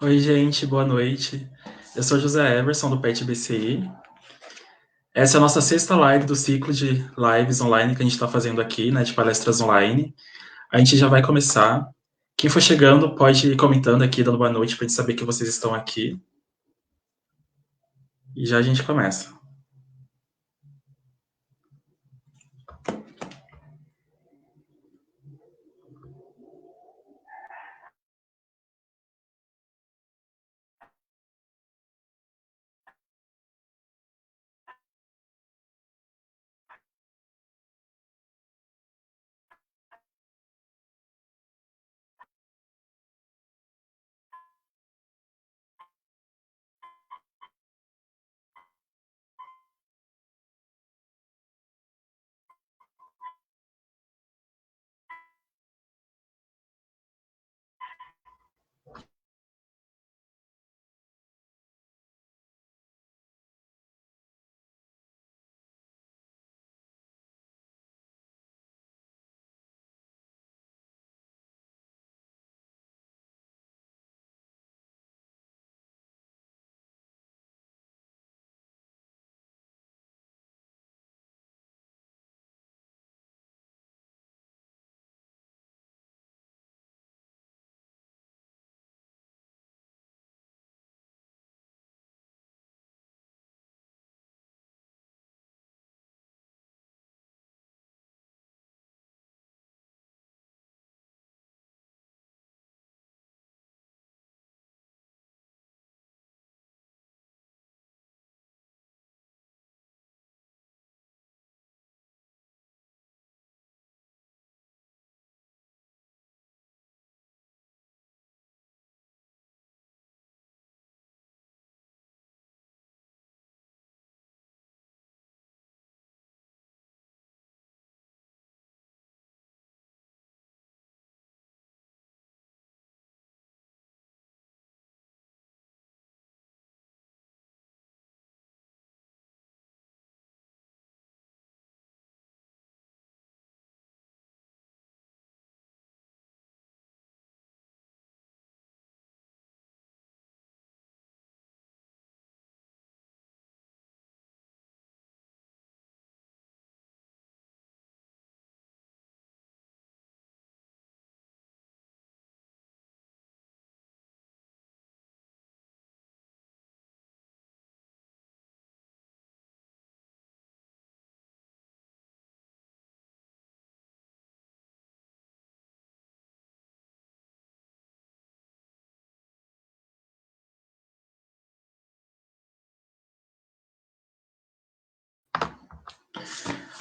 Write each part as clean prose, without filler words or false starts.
Oi, gente, boa noite. Eu sou José Everson, do PET BCI. Essa é a nossa sexta live do ciclo de lives online que a gente está fazendo aqui, né, de palestras online. A gente já vai começar. Quem for chegando pode ir comentando aqui, dando boa noite, para a gente saber que vocês estão aqui. E já a gente começa.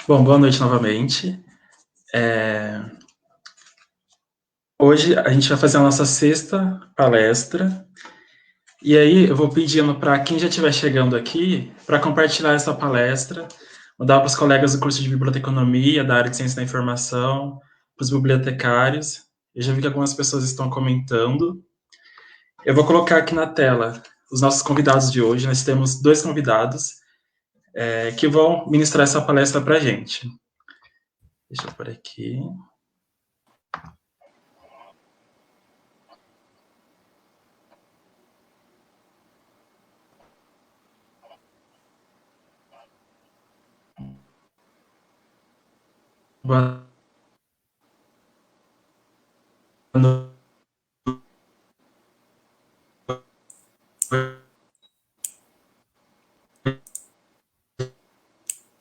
Bom, boa noite novamente. Hoje a gente vai fazer a nossa sexta palestra. E aí eu vou pedindo para quem já estiver chegando aqui para compartilhar essa palestra, mandar para os colegas do curso de biblioteconomia, da área de ciência da informação, para os bibliotecários. Eu já vi que algumas pessoas estão comentando. Eu vou colocar aqui na tela os nossos convidados de hoje. Nós temos dois convidados que vão ministrar essa palestra para a gente. Deixa eu por aqui. Boa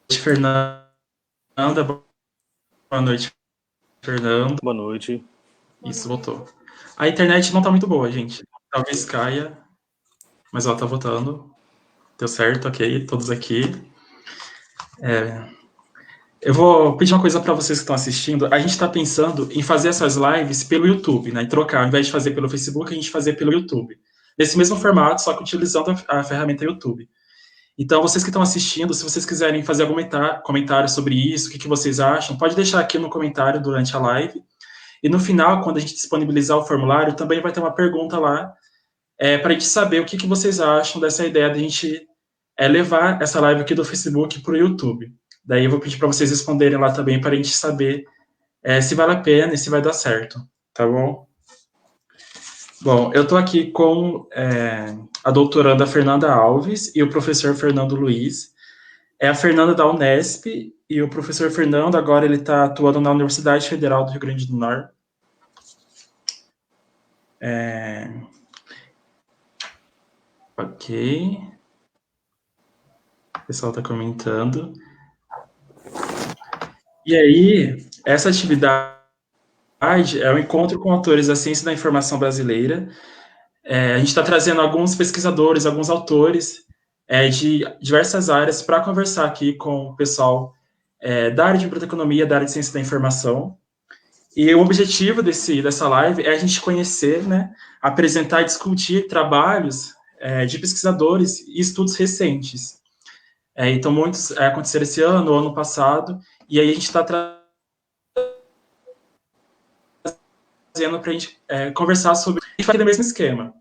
noite, Fernanda. Boa noite, Fernando. Boa noite. Isso, voltou. A internet não tá muito boa, gente. Talvez caia, mas ela tá voltando. Deu certo, ok, todos aqui. Eu vou pedir uma coisa para vocês que estão assistindo. A gente está pensando em fazer essas lives pelo YouTube, né? Em trocar, ao invés de fazer pelo Facebook, a gente fazer pelo YouTube. Nesse mesmo formato, só que utilizando a ferramenta YouTube. Então, vocês que estão assistindo, se vocês quiserem fazer algum comentário sobre isso, o que vocês acham, pode deixar aqui no comentário durante a live. E no final, quando a gente disponibilizar o formulário, também vai ter uma pergunta lá para a gente saber o que vocês acham dessa ideia de a gente levar essa live aqui do Facebook para o YouTube. Daí eu vou pedir para vocês responderem lá também para a gente saber se vale a pena e se vai dar certo, tá bom? Bom, eu estou aqui com a doutoranda Fernanda Alves e o professor Fernando Luiz. É a Fernanda da Unesp e o professor Fernando agora ele está atuando na Universidade Federal do Rio Grande do Norte. Ok. O pessoal está comentando. E aí, essa atividade é o encontro com autores da ciência da informação brasileira. A gente está trazendo alguns pesquisadores, alguns autores de diversas áreas para conversar aqui com o pessoal da área de biblioteconomia, da área de ciência da informação. E o objetivo dessa live é a gente conhecer, né, apresentar e discutir trabalhos de pesquisadores e estudos recentes. Então, muitos aconteceram esse ano, ano passado, e aí a gente está trazendo para a gente conversar sobre o mesmo esquema.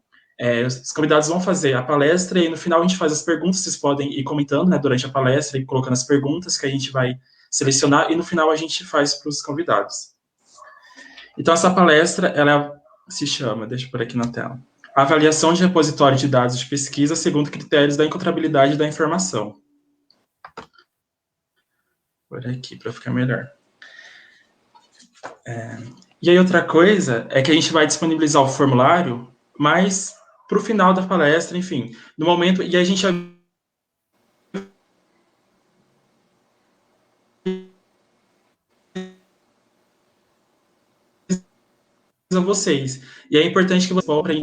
Os convidados vão fazer a palestra e no final a gente faz as perguntas, vocês podem ir comentando, né, durante a palestra e colocando as perguntas que a gente vai selecionar e no final a gente faz para os convidados. Então essa palestra, ela se chama, deixa eu pôr aqui na tela, Avaliação de repositório de dados de pesquisa segundo critérios da encontrabilidade da informação. Por aqui, para ficar melhor. E aí outra coisa é que a gente vai disponibilizar o formulário, mas para o final da palestra, enfim, no momento, e a gente a vocês. E é importante que vocês poderem.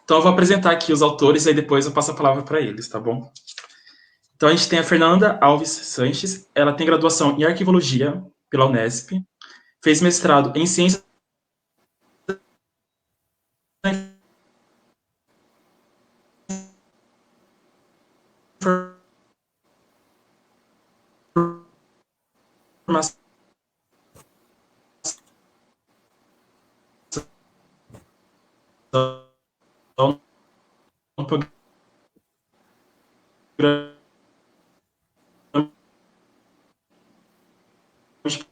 Então eu vou apresentar aqui os autores, aí depois eu passo a palavra para eles, tá bom? Então a gente tem a Fernanda Alves Sanches, ela tem graduação em Arquivologia pela Unesp, fez mestrado em Ciências da Informação, um programa de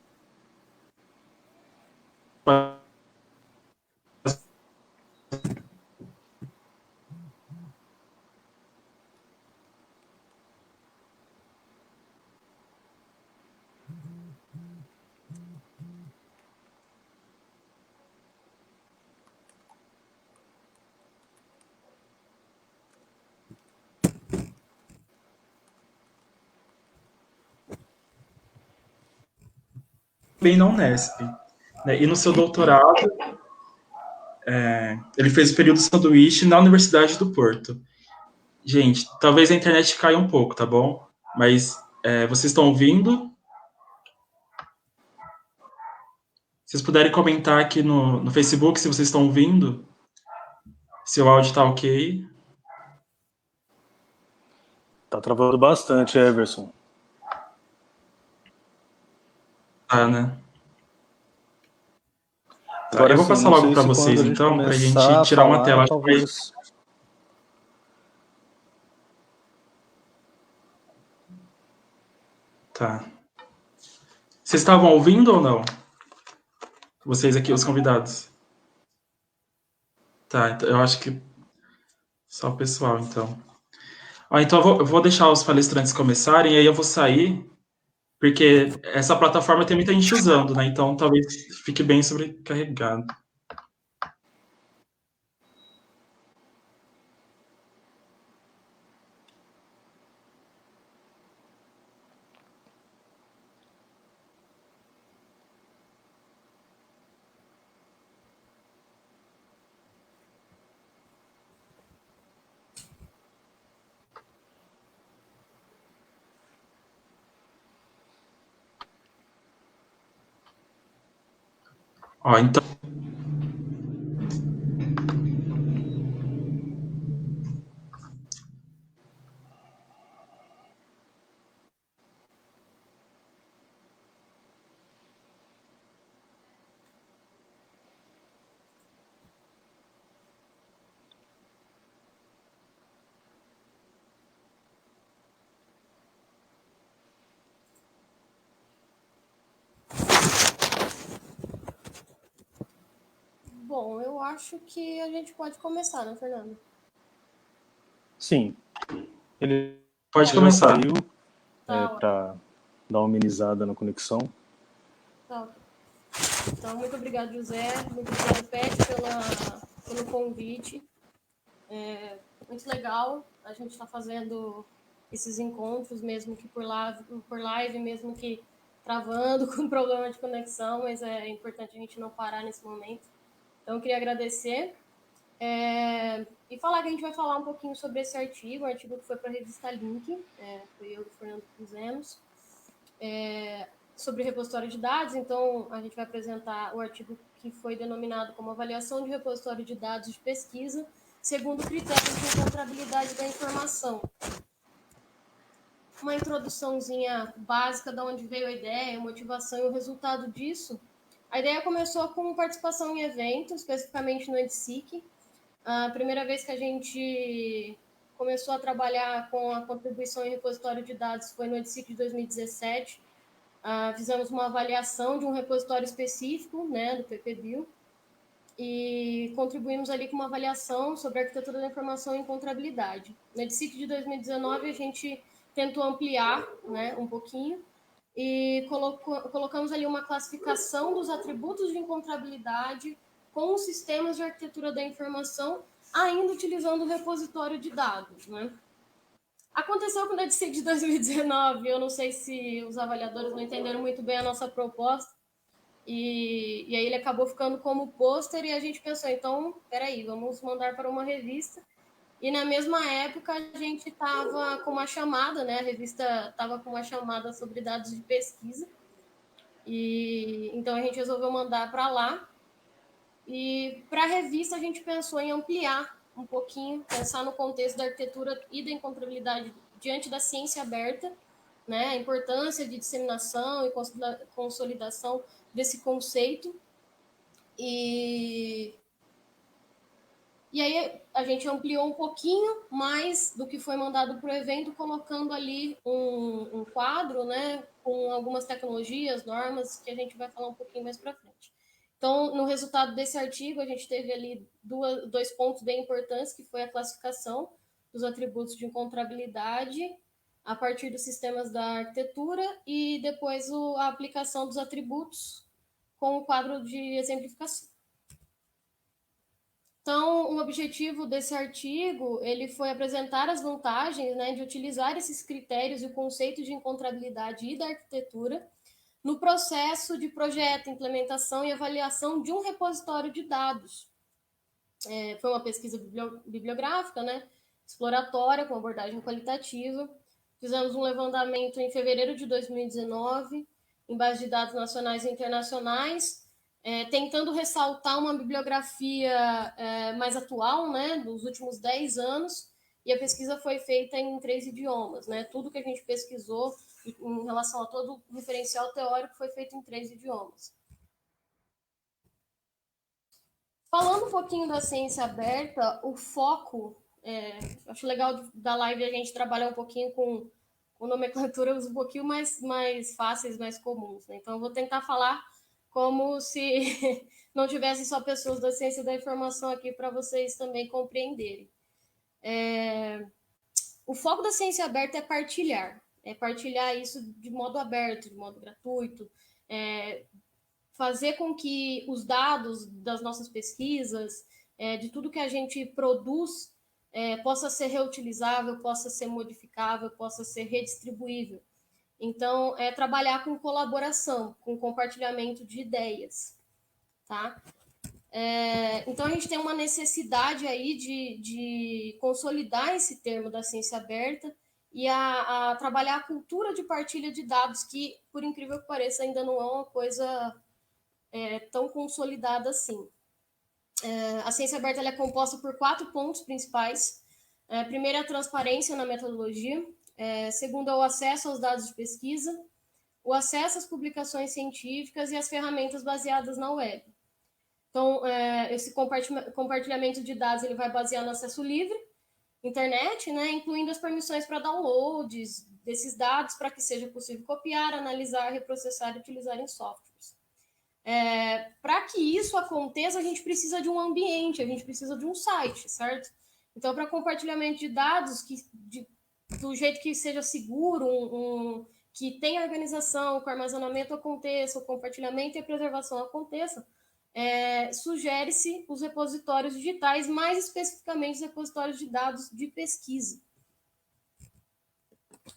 bem na Unesp. Né? E no seu doutorado, ele fez o período sanduíche na Universidade do Porto. Gente, talvez a internet caia um pouco, tá bom? Mas vocês estão ouvindo? Se vocês puderem comentar aqui no Facebook se vocês estão ouvindo, se o áudio tá ok. Tá travando bastante, Everson. Tá, né? Tá, Agora eu vou sim, passar não logo sei para se quando vocês, a gente então, para a gente começar a tirar uma falar, tela. talvez... Tá. Vocês estavam ouvindo ou não? Vocês aqui, os convidados. Tá, então, eu acho que só o pessoal, então. Então eu vou deixar os palestrantes começarem, e aí eu vou sair, porque essa plataforma tem muita gente usando, né? Então talvez fique bem sobrecarregado. Então. Bom, eu acho que a gente pode começar, né, Fernando? Sim. Ele Pode já começar. saiu Tá, para dar uma amenizada na conexão. tá. Então, muito obrigado, José. Muito obrigado, Pet, pelo convite. Muito legal a gente estar fazendo esses encontros, mesmo que por live, mesmo que travando com problema de conexão, mas é importante a gente não parar nesse momento. Então, eu queria agradecer e falar que a gente vai falar um pouquinho sobre esse artigo, um artigo que foi para a revista Link, foi eu e o Fernando que fizemos, sobre repositório de dados. Então, a gente vai apresentar o artigo que foi denominado como Avaliação de Repositório de Dados de Pesquisa, segundo critérios de encontrabilidade da informação. Uma introduçãozinha básica de onde veio a ideia, a motivação e o resultado disso. A ideia começou com participação em eventos, especificamente no EDSIC. A primeira vez que a gente começou a trabalhar com a contribuição em repositório de dados foi no EDSIC de 2017. Fizemos uma avaliação de um repositório específico, né, do PPBio, e contribuímos ali com uma avaliação sobre a arquitetura da informação e encontrabilidade. No EDSIC de 2019, a gente tentou ampliar, né, um pouquinho, e colocamos ali uma classificação dos atributos de encontrabilidade com os sistemas de arquitetura da informação, ainda utilizando o repositório de dados, né? Aconteceu com o EDSIC de 2019, eu não sei se os avaliadores não entenderam muito bem a nossa proposta, e aí ele acabou ficando como pôster, e a gente pensou, então, peraí, vamos mandar para uma revista. E na mesma época a gente estava com uma chamada, né? A revista estava com uma chamada sobre dados de pesquisa. E então a gente resolveu mandar para lá. E para a revista a gente pensou em ampliar um pouquinho, pensar no contexto da arquitetura e da encontrabilidade diante da ciência aberta, né? A importância de disseminação e consolidação desse conceito. E aí a gente ampliou um pouquinho mais do que foi mandado para o evento, colocando ali um quadro, né, com algumas tecnologias, normas, que a gente vai falar um pouquinho mais para frente. Então, no resultado desse artigo, a gente teve ali dois pontos bem importantes, que foi a classificação dos atributos de encontrabilidade a partir dos sistemas da arquitetura e depois a aplicação dos atributos com o quadro de exemplificação. Então, o objetivo desse artigo, ele foi apresentar as vantagens, né, de utilizar esses critérios e o conceito de encontrabilidade e da arquitetura no processo de projeto, implementação e avaliação de um repositório de dados. Foi uma pesquisa bibliográfica, né, exploratória, com abordagem qualitativa. Fizemos um levantamento em fevereiro de 2019, em base de dados nacionais e internacionais, tentando ressaltar uma bibliografia mais atual, né, dos últimos 10 anos, e a pesquisa foi feita em 3 idiomas, né, tudo que a gente pesquisou em relação a todo o referencial teórico foi feito em 3 idiomas. Falando um pouquinho da ciência aberta, o foco, acho legal da live a gente trabalhar um pouquinho com nomenclaturas um pouquinho mais fáceis, mais comuns, né? Então, eu vou tentar falar como se não tivessem só pessoas da ciência da informação aqui para vocês também compreenderem. O foco da ciência aberta é partilhar isso de modo aberto, de modo gratuito, fazer com que os dados das nossas pesquisas, de tudo que a gente produz, possa ser reutilizável, possa ser modificável, possa ser redistribuível. Então, é trabalhar com colaboração, com compartilhamento de ideias, tá? Então, a gente tem uma necessidade aí de consolidar esse termo da ciência aberta e a trabalhar a cultura de partilha de dados, que, por incrível que pareça, ainda não é uma coisa tão consolidada assim. A ciência aberta ela é composta por 4 pontos principais. Primeiro, a transparência na metodologia. Segundo, é o acesso aos dados de pesquisa. O acesso às publicações científicas e às ferramentas baseadas na web. Então, esse compartilhamento de dados ele vai basear no acesso livre, internet, né, incluindo as permissões para downloads desses dados para que seja possível copiar, analisar, reprocessar e utilizar em softwares. Para que isso aconteça, a gente precisa de um ambiente, a gente precisa de um site, certo? Então, para compartilhamento de dados, do jeito que seja seguro, que tenha organização, que o armazenamento aconteça, o compartilhamento e a preservação aconteça, sugere-se os repositórios digitais, mais especificamente os repositórios de dados de pesquisa.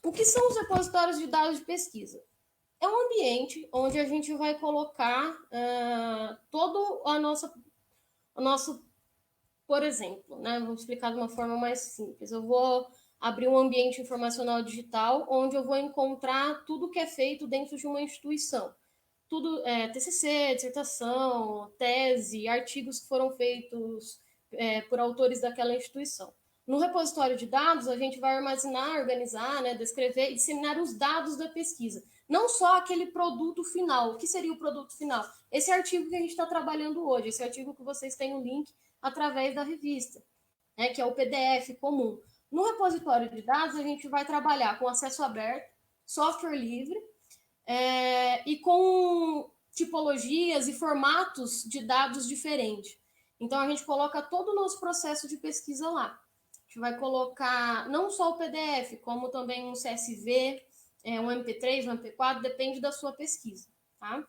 O que são os repositórios de dados de pesquisa? É um ambiente onde a gente vai colocar todo a nosso, por exemplo, né? Vou explicar de uma forma mais simples. Eu vou abrir um ambiente informacional digital onde eu vou encontrar tudo que é feito dentro de uma instituição. Tudo, TCC, dissertação, tese, artigos que foram feitos por autores daquela instituição. No repositório de dados, a gente vai armazenar, organizar, né, descrever e disseminar os dados da pesquisa. Não só aquele produto final. O que seria o produto final? Esse artigo que a gente está trabalhando hoje, esse artigo que vocês têm o link através da revista, né, que é o PDF comum. No repositório de dados, a gente vai trabalhar com acesso aberto, software livre, e com tipologias e formatos de dados diferentes. Então, a gente coloca todo o nosso processo de pesquisa lá. A gente vai colocar não só o PDF, como também um CSV, um MP3, um MP4, depende da sua pesquisa. Tá?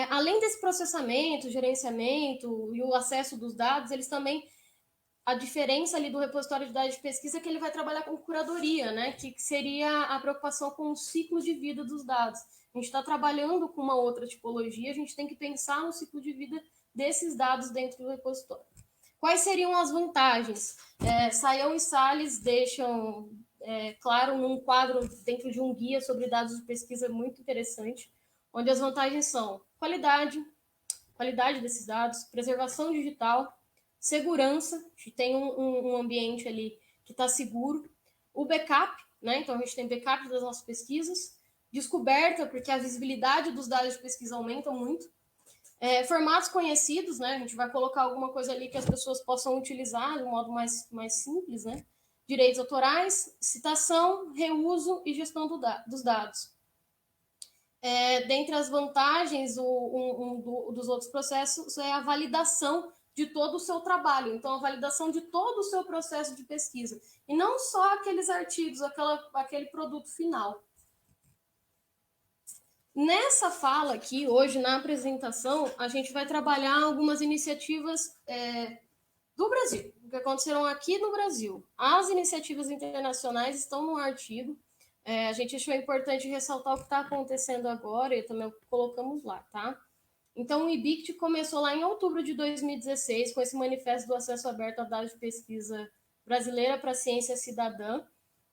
Além desse processamento, gerenciamento e o acesso dos dados, eles também... A diferença ali do repositório de dados de pesquisa é que ele vai trabalhar com curadoria, né? Que seria a preocupação com o ciclo de vida dos dados. A gente está trabalhando com uma outra tipologia, a gente tem que pensar no ciclo de vida desses dados dentro do repositório. Quais seriam as vantagens? Sayão e Salles deixam claro num quadro dentro de um guia sobre dados de pesquisa muito interessante, onde as vantagens são qualidade desses dados, preservação digital, segurança, que tem um ambiente ali que está seguro, o backup, né? Então a gente tem backup das nossas pesquisas, descoberta, porque a visibilidade dos dados de pesquisa aumenta muito, formatos conhecidos, né? A gente vai colocar alguma coisa ali que as pessoas possam utilizar de um modo mais simples, né? Direitos autorais, citação, reuso e gestão dos dados. Dentre as vantagens dos outros processos é a validação de todo o seu trabalho. Então, a validação de todo o seu processo de pesquisa. E não só aqueles artigos, aquele produto final. Nessa fala aqui, hoje, na apresentação, a gente vai trabalhar algumas iniciativas do Brasil, que aconteceram aqui no Brasil. As iniciativas internacionais estão no artigo. A gente achou importante ressaltar o que está acontecendo agora e também colocamos lá, tá? Então, o IBICT começou lá em outubro de 2016 com esse manifesto do acesso aberto a dados de pesquisa brasileira para a ciência cidadã.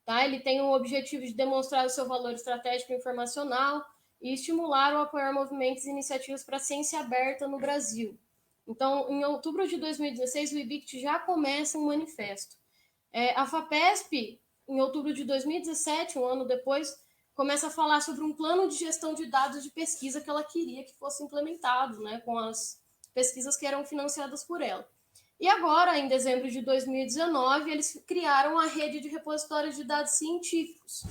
Tá? Ele tem o objetivo de demonstrar o seu valor estratégico e informacional e estimular ou apoiar movimentos e iniciativas para a ciência aberta no Brasil. Então, em outubro de 2016, o IBICT já começa um manifesto. A FAPESP, em outubro de 2017, um ano depois, começa a falar sobre um plano de gestão de dados de pesquisa que ela queria que fosse implementado, né, com as pesquisas que eram financiadas por ela. E agora, em dezembro de 2019, eles criaram a rede de repositórios de dados científicos.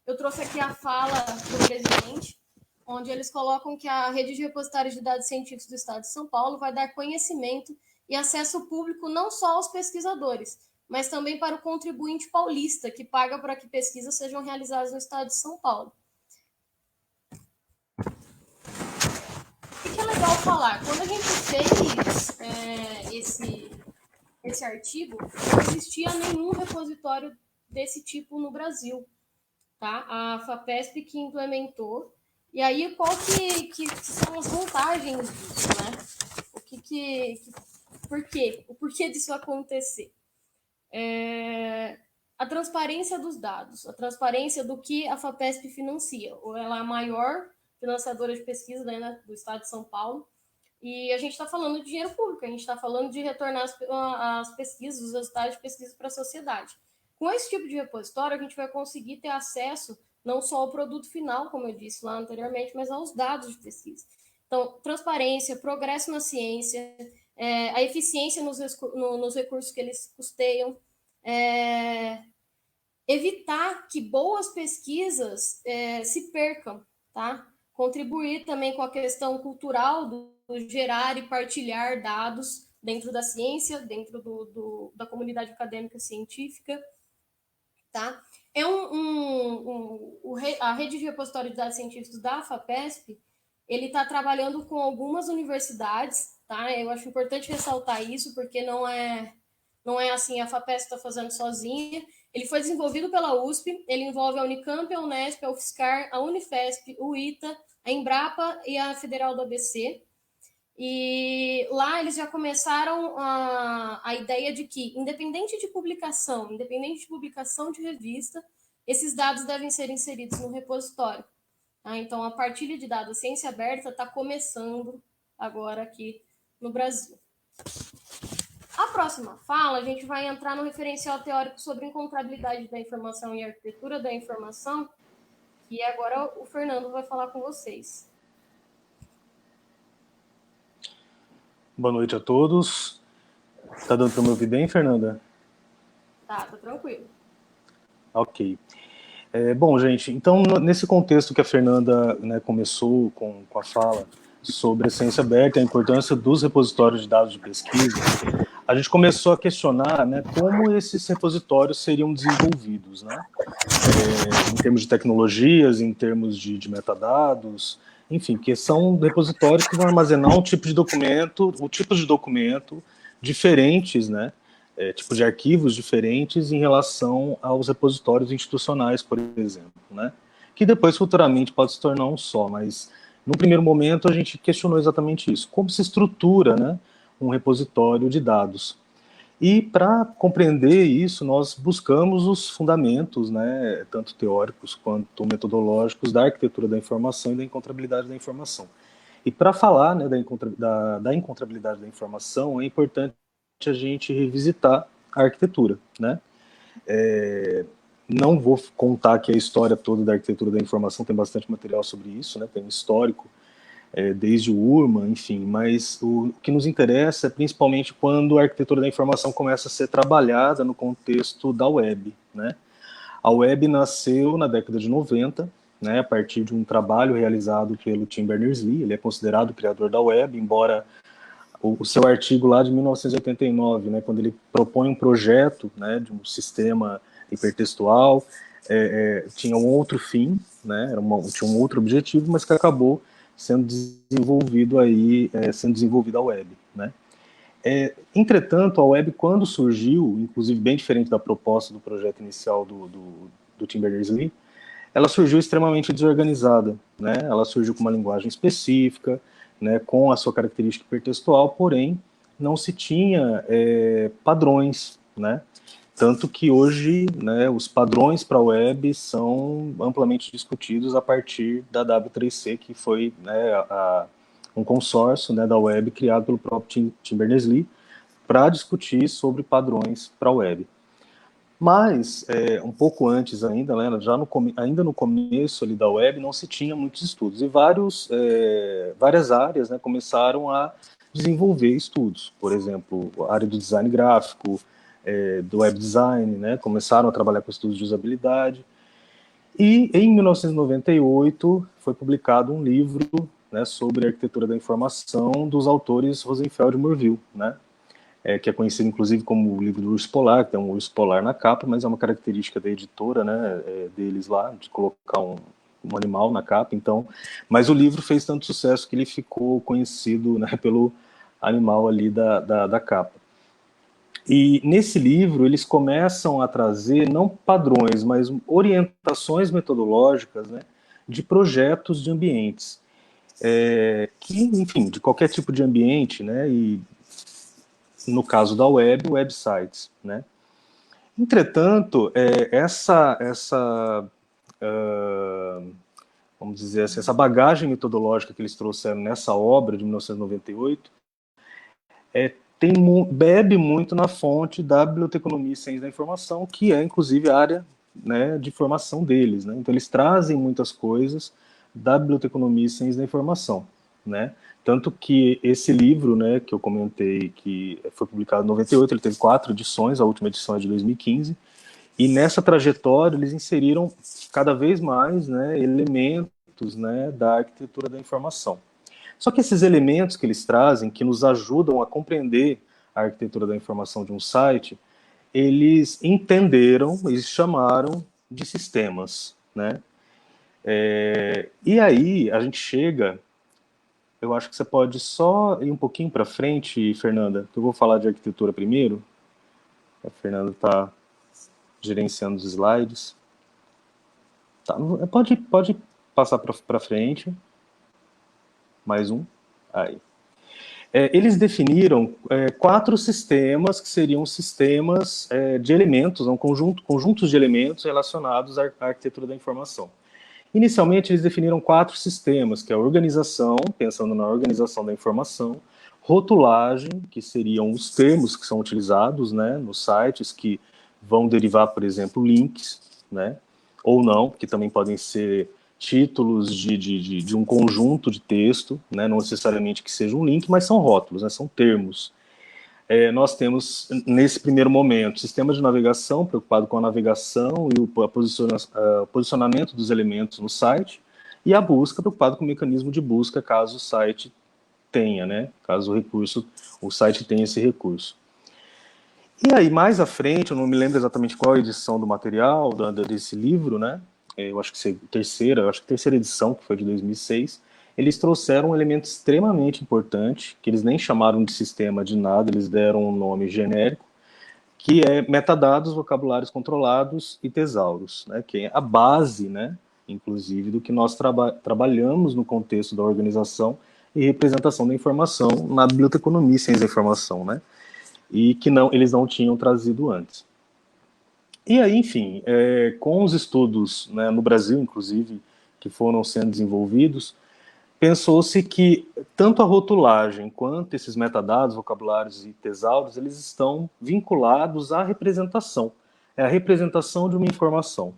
Eu trouxe aqui a fala do presidente, onde eles colocam que a rede de repositórios de dados científicos do Estado de São Paulo vai dar conhecimento e acesso público não só aos pesquisadores, mas também para o contribuinte paulista, que paga para que pesquisas sejam realizadas no estado de São Paulo. O que é legal falar? Quando a gente fez esse artigo, não existia nenhum repositório desse tipo no Brasil. Tá? A FAPESP que implementou. E aí, qual que são as vantagens disso, né? Por quê? O porquê disso acontecer? A transparência dos dados, a transparência do que a FAPESP financia. Ela é a maior financiadora de pesquisa, né, do estado de São Paulo, e a gente está falando de dinheiro público, a gente está falando de retornar as pesquisas, os resultados de pesquisa para a sociedade. Com esse tipo de repositório, a gente vai conseguir ter acesso não só ao produto final, como eu disse lá anteriormente, mas aos dados de pesquisa. Então, transparência, progresso na ciência, a eficiência nos recursos que eles custeiam, evitar que boas pesquisas se percam, tá? contribuir também com a questão cultural do gerar e partilhar dados dentro da ciência, dentro da comunidade acadêmica científica, tá? A rede de repositório de dados científicos da FAPESP, ele está trabalhando com algumas universidades, tá? Eu acho importante ressaltar isso, porque não é assim, a FAPESP está fazendo sozinha. Ele foi desenvolvido pela USP, ele envolve a Unicamp, a Unesp, a UFSCar, a Unifesp, o ITA, a Embrapa e a Federal do ABC. E lá eles já começaram a ideia de que, independente de publicação de revista, esses dados devem ser inseridos no repositório. Tá? Então, a partilha de dados ciência aberta está começando agora aqui no Brasil. A próxima fala, a gente vai entrar no referencial teórico sobre encontrabilidade da informação e arquitetura da informação, e agora o Fernando vai falar com vocês. Boa noite a todos. Tá dando para me ouvir bem, Fernanda? Tá tranquilo. Ok. Bom, gente, então, nesse contexto que a Fernanda, né, começou com a fala sobre a ciência aberta e a importância dos repositórios de dados de pesquisa, a gente começou a questionar, né, como esses repositórios seriam desenvolvidos, né, em termos de tecnologias, em termos de metadados, enfim, que são repositórios que vão armazenar um tipo de documento, tipos de documento diferentes, né, tipos de arquivos diferentes em relação aos repositórios institucionais, por exemplo, né, que depois futuramente pode se tornar um só, mas no primeiro momento a gente questionou exatamente isso, como se estrutura, né, um repositório de dados. E para compreender isso, nós buscamos os fundamentos, né, tanto teóricos quanto metodológicos, da arquitetura da informação e da encontrabilidade da informação. E para falar, né, da encontrabilidade da informação, é importante a gente revisitar a arquitetura, né? Não vou contar aqui a história toda da arquitetura da informação, tem bastante material sobre isso, né, tem um histórico, desde o Urman, enfim, mas o que nos interessa é principalmente quando a arquitetura da informação começa a ser trabalhada no contexto da web, né? A web nasceu na década de 90, né, a partir de um trabalho realizado pelo Tim Berners-Lee. Ele é considerado o criador da web, embora o seu artigo lá de 1989, né, quando ele propõe um projeto, né, de um sistema hipertextual, tinha um outro fim, né, tinha um outro objetivo, mas que acabou sendo desenvolvido a web, né? Entretanto, a web, quando surgiu, inclusive bem diferente da proposta do projeto inicial do Tim Berners-Lee, ela surgiu extremamente desorganizada, né? Ela surgiu com uma linguagem específica, né, com a sua característica hipertextual, porém não se tinha padrões, né? Tanto que hoje, né, os padrões para a web são amplamente discutidos a partir da W3C, que foi, né, um consórcio, né, da web criado pelo próprio Tim Berners-Lee para discutir sobre padrões para a web. Mas, um pouco antes ainda, né, ainda no começo ali da web, não se tinha muitos estudos. E várias áreas, né, começaram a desenvolver estudos. Por exemplo, a área do design gráfico, do web design, né, começaram a trabalhar com estudos de usabilidade. E em 1998 foi publicado um livro, né, sobre a arquitetura da informação dos autores Rosenfeld e Morville, né, que é conhecido inclusive como o livro do urso polar, que tem um urso polar na capa, mas é uma característica da editora, né, deles lá, de colocar um animal na capa. Então, mas o livro fez tanto sucesso que ele ficou conhecido, né, pelo animal ali da capa. E nesse livro eles começam a trazer não padrões, mas orientações metodológicas, né, de projetos de ambientes, que, enfim, de qualquer tipo de ambiente, né, e no caso da web, websites, né. Entretanto, vamos dizer assim, essa bagagem metodológica que eles trouxeram nessa obra de 1998 bebe muito na fonte da biblioteconomia e ciência da informação, que é, inclusive, a área, né, de formação deles, né? Então, eles trazem muitas coisas da biblioteconomia e ciência da informação, né? Tanto que esse livro, né, que eu comentei, que foi publicado em 98, ele teve 4 edições, a última edição é de 2015, e nessa trajetória eles inseriram cada vez mais, né, elementos elementos, né, da arquitetura da informação. Só que esses elementos que eles trazem, que nos ajudam a compreender a arquitetura da informação de um site, eles entenderam, eles chamaram de sistemas, né? E aí a gente chega, eu acho que você pode só ir um pouquinho para frente, Fernanda, que eu vou falar de arquitetura primeiro. A Fernanda está gerenciando os slides. Tá, pode passar para frente. Mais um. Aí. Eles definiram 4 sistemas que seriam sistemas de elementos, conjuntos de elementos relacionados à arquitetura da informação. Inicialmente, eles definiram 4 sistemas, que é a organização, pensando na organização da informação, rotulagem, que seriam os termos que são utilizados, né, nos sites, que vão derivar, por exemplo, links, né, ou não, que também podem ser títulos de um conjunto de texto, né, não necessariamente que seja um link, mas são rótulos, né, são termos. Nós temos, nesse primeiro momento, sistema de navegação, preocupado com a navegação e o posicionamento dos elementos no site, e a busca, preocupado com o mecanismo de busca, caso o site tenha, né, caso o site tenha esse recurso. E aí, mais à frente, eu não me lembro exatamente qual a edição do material, desse livro, né, eu acho que terceira edição, que foi de 2006, eles trouxeram um elemento extremamente importante, que eles nem chamaram de sistema de nada, eles deram um nome genérico, que é metadados, vocabulários controlados e tesauros, né, que é a base, né, inclusive, do que nós trabalhamos no contexto da organização e representação da informação na biblioteconomia e ciência da informação, né, e que eles não tinham trazido antes. E aí, enfim, com os estudos, né, no Brasil, inclusive, que foram sendo desenvolvidos, pensou-se que tanto a rotulagem quanto esses metadados, vocabulários e tesauros, eles estão vinculados à representação. É a representação de uma informação.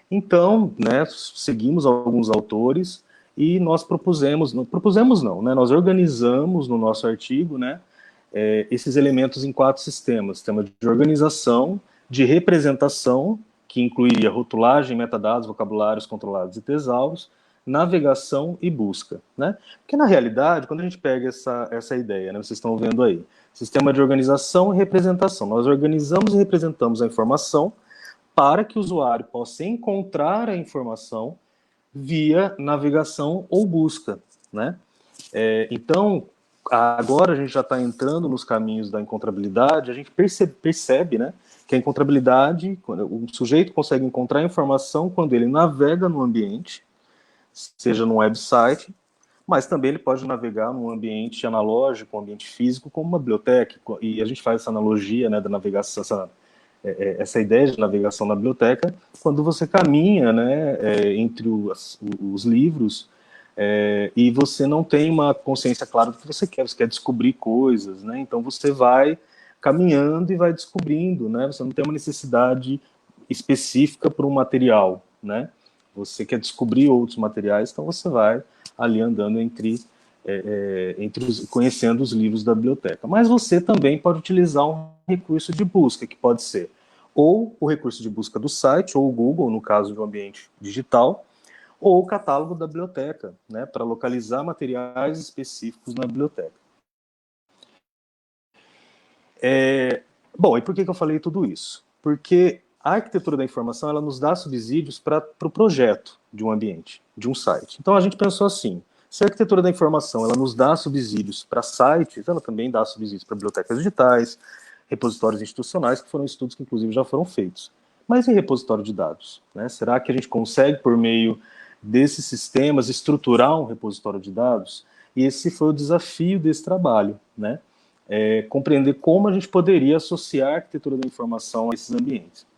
Então, né, seguimos alguns autores e nós nós organizamos no nosso artigo, né, esses elementos em 4 sistemas. Sistema de organização, de representação, que incluiria rotulagem, metadados, vocabulários controlados e tesauros, navegação e busca, né? Porque, na realidade, quando a gente pega essa ideia, né, vocês estão vendo aí, sistema de organização e representação. Nós organizamos e representamos a informação para que o usuário possa encontrar a informação via navegação ou busca, né? Então, agora a gente já está entrando nos caminhos da encontrabilidade, a gente percebe, né, que a encontrabilidade, quando o sujeito consegue encontrar a informação quando ele navega no ambiente, seja num website, mas também ele pode navegar num ambiente analógico, um ambiente físico, como uma biblioteca, e a gente faz essa analogia, né, da navegação, essa ideia de navegação na biblioteca, quando você caminha, né, entre os livros, e você não tem uma consciência clara do que você quer descobrir coisas, né, então você vai caminhando e vai descobrindo, né, você não tem uma necessidade específica para um material, né, você quer descobrir outros materiais, então você vai ali andando conhecendo os livros da biblioteca. Mas você também pode utilizar um recurso de busca, que pode ser ou o recurso de busca do site, ou o Google, no caso de um ambiente digital, ou o catálogo da biblioteca, né, para localizar materiais específicos na biblioteca. Bom, e por que eu falei tudo isso? Porque a arquitetura da informação, ela nos dá subsídios para o projeto de um ambiente, de um site. Então a gente pensou assim, se a arquitetura da informação ela nos dá subsídios para sites, ela também dá subsídios para bibliotecas digitais, repositórios institucionais, que foram estudos que inclusive já foram feitos. Mas em repositório de dados, né? Será que a gente consegue, por meio desses sistemas, estruturar um repositório de dados? E esse foi o desafio desse trabalho, né? Compreender como a gente poderia associar a arquitetura da informação a esses ambientes.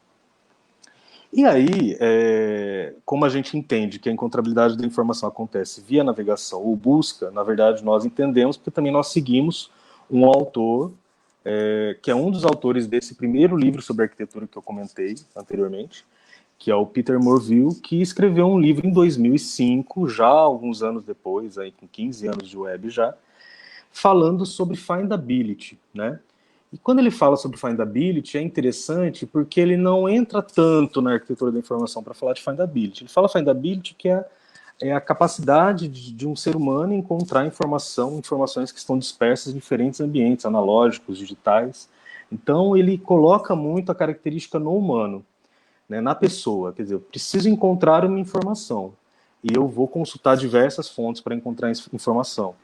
E aí, como a gente entende que a encontrabilidade da informação acontece via navegação ou busca, na verdade nós entendemos porque também nós seguimos um autor, que é um dos autores desse primeiro livro sobre arquitetura que eu comentei anteriormente, que é o Peter Morville, que escreveu um livro em 2005, já alguns anos depois, aí, com 15 anos de web já, falando sobre findability, né? E quando ele fala sobre findability, é interessante porque ele não entra tanto na arquitetura da informação para falar de findability. Ele fala findability que é é a capacidade de um ser humano encontrar informações que estão dispersas em diferentes ambientes, analógicos, digitais. Então, ele coloca muito a característica no humano, né, na pessoa. Quer dizer, eu preciso encontrar uma informação, e eu vou consultar diversas fontes para encontrar informação.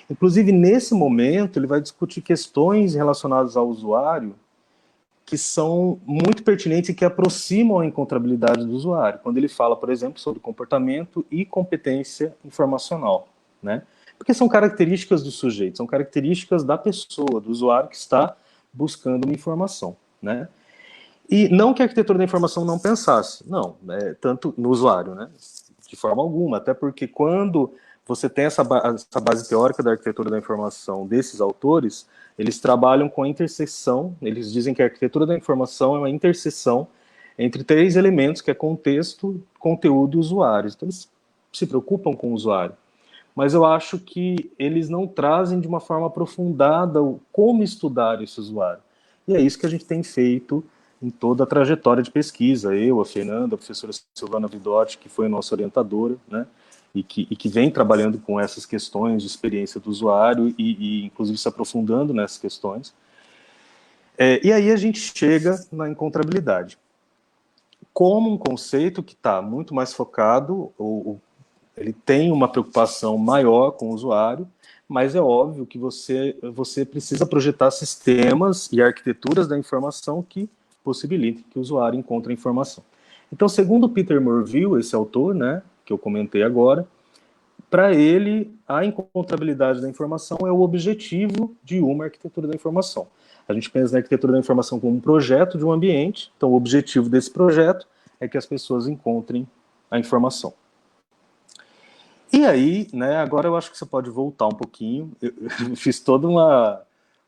Inclusive, nesse momento, ele vai discutir questões relacionadas ao usuário que são muito pertinentes e que aproximam a encontrabilidade do usuário, quando ele fala, por exemplo, sobre comportamento e competência informacional, né? Porque são características do sujeito, são características da pessoa, do usuário que está buscando uma informação, né? E não que a arquitetura da informação não pensasse, não, tanto no usuário, né? De forma alguma, até porque quando você tem essa base teórica da arquitetura da informação desses autores, eles trabalham com a interseção, eles dizem que a arquitetura da informação é uma interseção entre 3 elementos, que é contexto, conteúdo e usuários. Então, eles se preocupam com o usuário. Mas eu acho que eles não trazem de uma forma aprofundada como estudar esse usuário. E é isso que a gente tem feito em toda a trajetória de pesquisa. Eu, a Fernanda, a professora Silvana Vidotti, que foi nossa orientadora, né? E que vem trabalhando com essas questões de experiência do usuário e inclusive se aprofundando nessas questões. E aí a gente chega na encontrabilidade. Como um conceito que está muito mais focado, ele tem uma preocupação maior com o usuário, mas é óbvio que você precisa projetar sistemas e arquiteturas da informação que possibilitem que o usuário encontre a informação. Então, segundo Peter Morville, esse autor, né, que eu comentei agora, para ele, a encontrabilidade da informação é o objetivo de uma arquitetura da informação. A gente pensa na arquitetura da informação como um projeto de um ambiente, então o objetivo desse projeto é que as pessoas encontrem a informação. E aí, né, agora eu acho que você pode voltar um pouquinho, eu fiz toda uma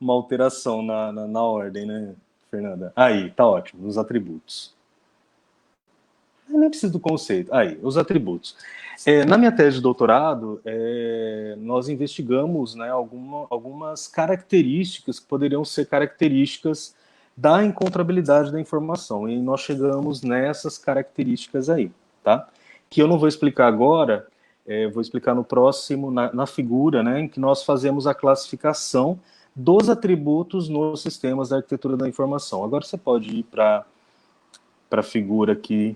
alteração na ordem, né, Fernanda? Aí, tá ótimo, os atributos. Eu nem preciso do conceito. Aí, os atributos. Na minha tese de doutorado, nós investigamos, né, algumas características que poderiam ser características da encontrabilidade da informação. E nós chegamos nessas características aí, tá? Que eu não vou explicar agora, vou explicar no próximo, na figura, né, em que nós fazemos a classificação dos atributos nos sistemas da arquitetura da informação. Agora você pode ir para a figura aqui,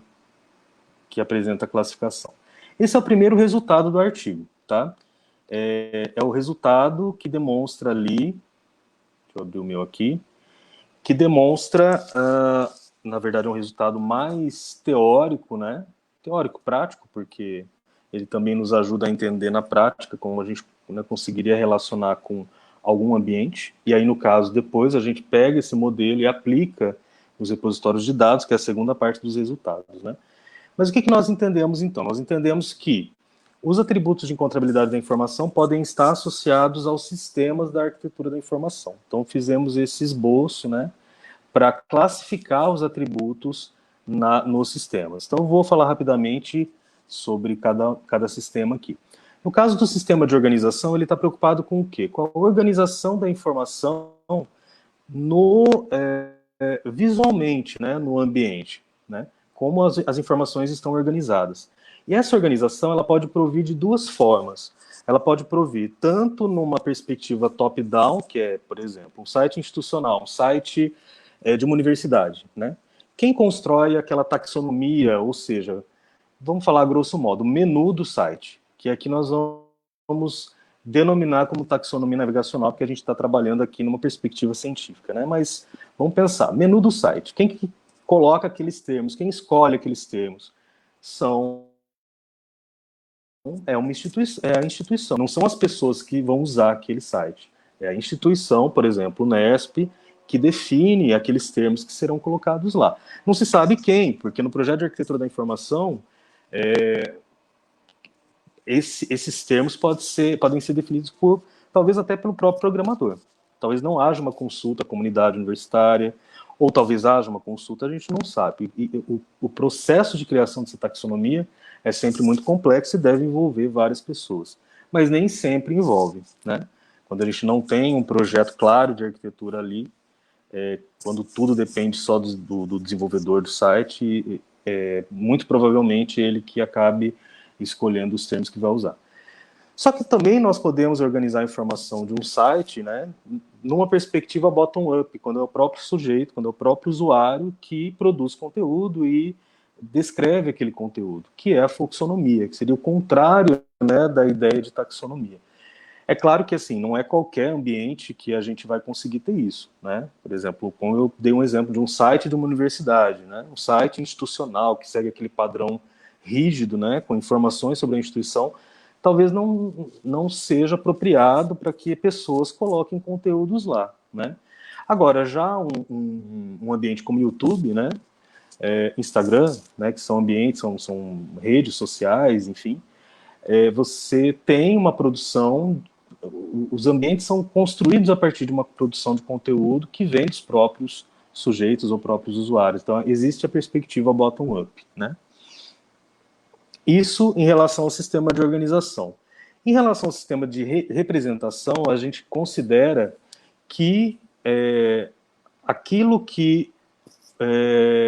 que apresenta a classificação. Esse é o primeiro resultado do artigo, tá? É o resultado que demonstra ali, deixa eu abrir o meu aqui, que demonstra, na verdade, um resultado mais teórico, né? Teórico, prático, porque ele também nos ajuda a entender na prática como a gente, né, conseguiria relacionar com algum ambiente, e aí, no caso, depois a gente pega esse modelo e aplica nos repositórios de dados, que é a segunda parte dos resultados, né? Mas o que nós entendemos, então? Nós entendemos que os atributos de encontrabilidade da informação podem estar associados aos sistemas da arquitetura da informação. Então, fizemos esse esboço, né, para classificar os atributos nos sistemas. Então, vou falar rapidamente sobre cada sistema aqui. No caso do sistema de organização, ele está preocupado com o quê? Com a organização da informação visualmente, né, no ambiente, né? Como as informações estão organizadas. E essa organização, ela pode provir de 2 formas. Ela pode provir tanto numa perspectiva top-down, que é, por exemplo, um site institucional, um site de uma universidade, né? Quem constrói aquela taxonomia, ou seja, vamos falar grosso modo, o menu do site, que aqui nós vamos denominar como taxonomia navegacional, porque a gente está trabalhando aqui numa perspectiva científica, né? Mas vamos pensar, menu do site, quem que coloca aqueles termos, quem escolhe aqueles termos? É a instituição, não são as pessoas que vão usar aquele site. É a instituição, por exemplo, o NESP, que define aqueles termos que serão colocados lá. Não se sabe quem, porque no projeto de arquitetura da informação, esses termos podem ser definidos talvez até pelo próprio programador. Talvez não haja uma consulta à comunidade universitária, ou talvez haja uma consulta, a gente não sabe. E o processo de criação dessa taxonomia é sempre muito complexo e deve envolver várias pessoas. Mas nem sempre envolve, né? Quando a gente não tem um projeto claro de arquitetura ali, quando tudo depende só do desenvolvedor do site, muito provavelmente ele que acabe escolhendo os termos que vai usar. Só que também nós podemos organizar a informação de um site, né, numa perspectiva bottom-up, quando é o próprio sujeito, quando é o próprio usuário que produz conteúdo e descreve aquele conteúdo, que é a fluxonomia, que seria o contrário, né, da ideia de taxonomia. É claro que, assim, não é qualquer ambiente que a gente vai conseguir ter isso, né? Por exemplo, como eu dei um exemplo de um site de uma universidade, né? Um site institucional que segue aquele padrão rígido, né? Com informações sobre a instituição, talvez não seja apropriado para que pessoas coloquem conteúdos lá, né? Agora, já um ambiente como YouTube, né? Instagram, né? Que são ambientes, são redes sociais, enfim, você tem uma produção, os ambientes são construídos a partir de uma produção de conteúdo que vem dos próprios sujeitos ou próprios usuários. Então, existe a perspectiva bottom-up, né? Isso em relação ao sistema de organização. Em relação ao sistema de representação, a gente considera que aquilo que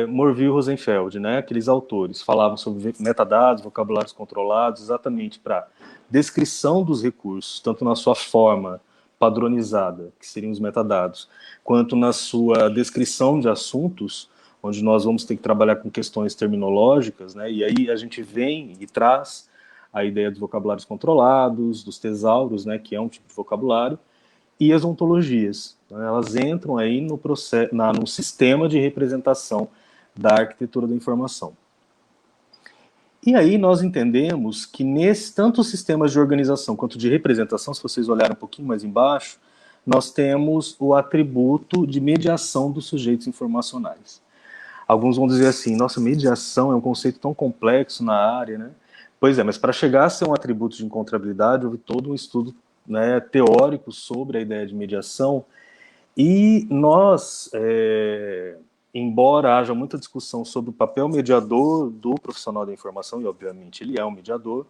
Morville e Rosenfeld, né, aqueles autores, falavam sobre metadados, vocabulários controlados, exatamente para descrição dos recursos, tanto na sua forma padronizada, que seriam os metadados, quanto na sua descrição de assuntos, onde nós vamos ter que trabalhar com questões terminológicas, né, e aí a gente vem e traz a ideia dos vocabulários controlados, dos tesauros, né, que é um tipo de vocabulário, e as ontologias. Elas entram aí no sistema de representação da arquitetura da informação. E aí nós entendemos que tanto os sistemas de organização quanto de representação, se vocês olharem um pouquinho mais embaixo, nós temos o atributo de mediação dos sujeitos informacionais. Alguns vão dizer assim, nossa, mediação é um conceito tão complexo na área, né? Pois é, mas para chegar a ser um atributo de encontrabilidade, houve todo um estudo, né, teórico sobre a ideia de mediação, e nós, embora haja muita discussão sobre o papel mediador do profissional da informação, e obviamente ele é um mediador,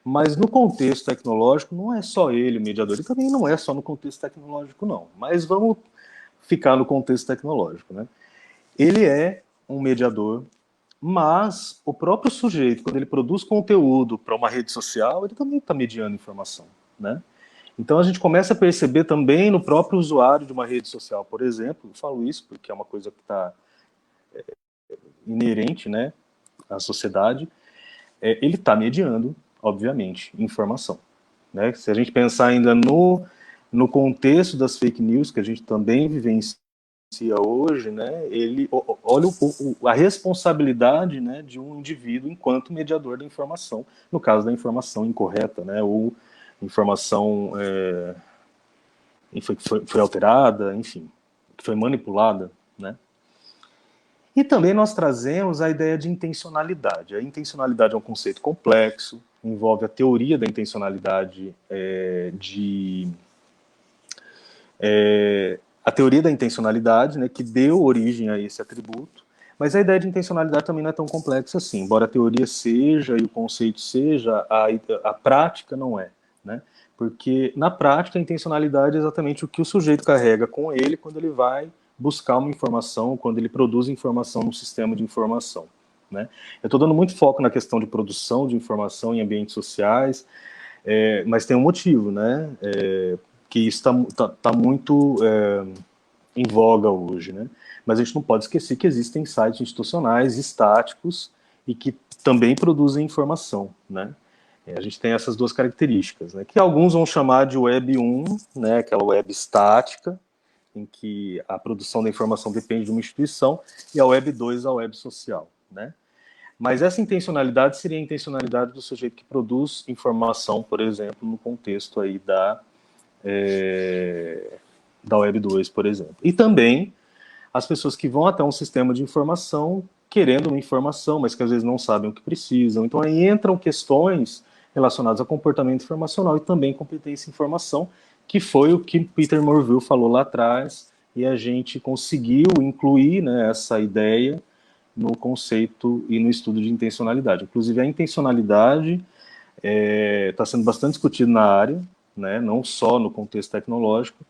mas no contexto tecnológico não é só ele o mediador, e também não é só no contexto tecnológico não, mas vamos ficar no contexto tecnológico, né? Ele é um mediador, mas o próprio sujeito, quando ele produz conteúdo para uma rede social, ele também está mediando informação, né? Então a gente começa a perceber também no próprio usuário de uma rede social, por exemplo, eu falo isso porque é uma coisa que está inerente, né, à sociedade, ele está mediando, obviamente, informação, né? Se a gente pensar ainda no contexto das fake news, que a gente também vivencia hoje, né, olha a responsabilidade, né, de um indivíduo enquanto mediador da informação, no caso da informação incorreta, né, ou informação foi alterada, enfim, que foi manipulada, né? E também nós trazemos a ideia de intencionalidade. A intencionalidade é um conceito complexo, envolve a teoria da intencionalidade, a teoria da intencionalidade, né, que deu origem a esse atributo, mas a ideia de intencionalidade também não é tão complexa assim, embora a teoria seja e o conceito seja, a prática não é, né? Porque na prática a intencionalidade é exatamente o que o sujeito carrega com ele quando ele vai buscar uma informação, quando ele produz informação no sistema de informação, né? Eu estou dando muito foco na questão de produção de informação em ambientes sociais, mas tem um motivo, né? Que isso tá muito em voga hoje, né? Mas a gente não pode esquecer que existem sites institucionais estáticos e que também produzem informação, né? A gente tem essas duas características, né? Que alguns vão chamar de Web 1, né? Aquela web estática, em que a produção da informação depende de uma instituição, e a Web 2, a web social, né? Mas essa intencionalidade seria a intencionalidade do sujeito que produz informação, por exemplo, no contexto aí da Web 2, por exemplo. E também as pessoas que vão até um sistema de informação querendo uma informação, mas que às vezes não sabem o que precisam. Então aí entram questões relacionadas a comportamento informacional e também competência em informação, que foi o que Peter Morville falou lá atrás, e a gente conseguiu incluir, né, essa ideia no conceito e no estudo de intencionalidade. Inclusive a intencionalidade está sendo bastante discutida na área, né, não só no contexto tecnológico,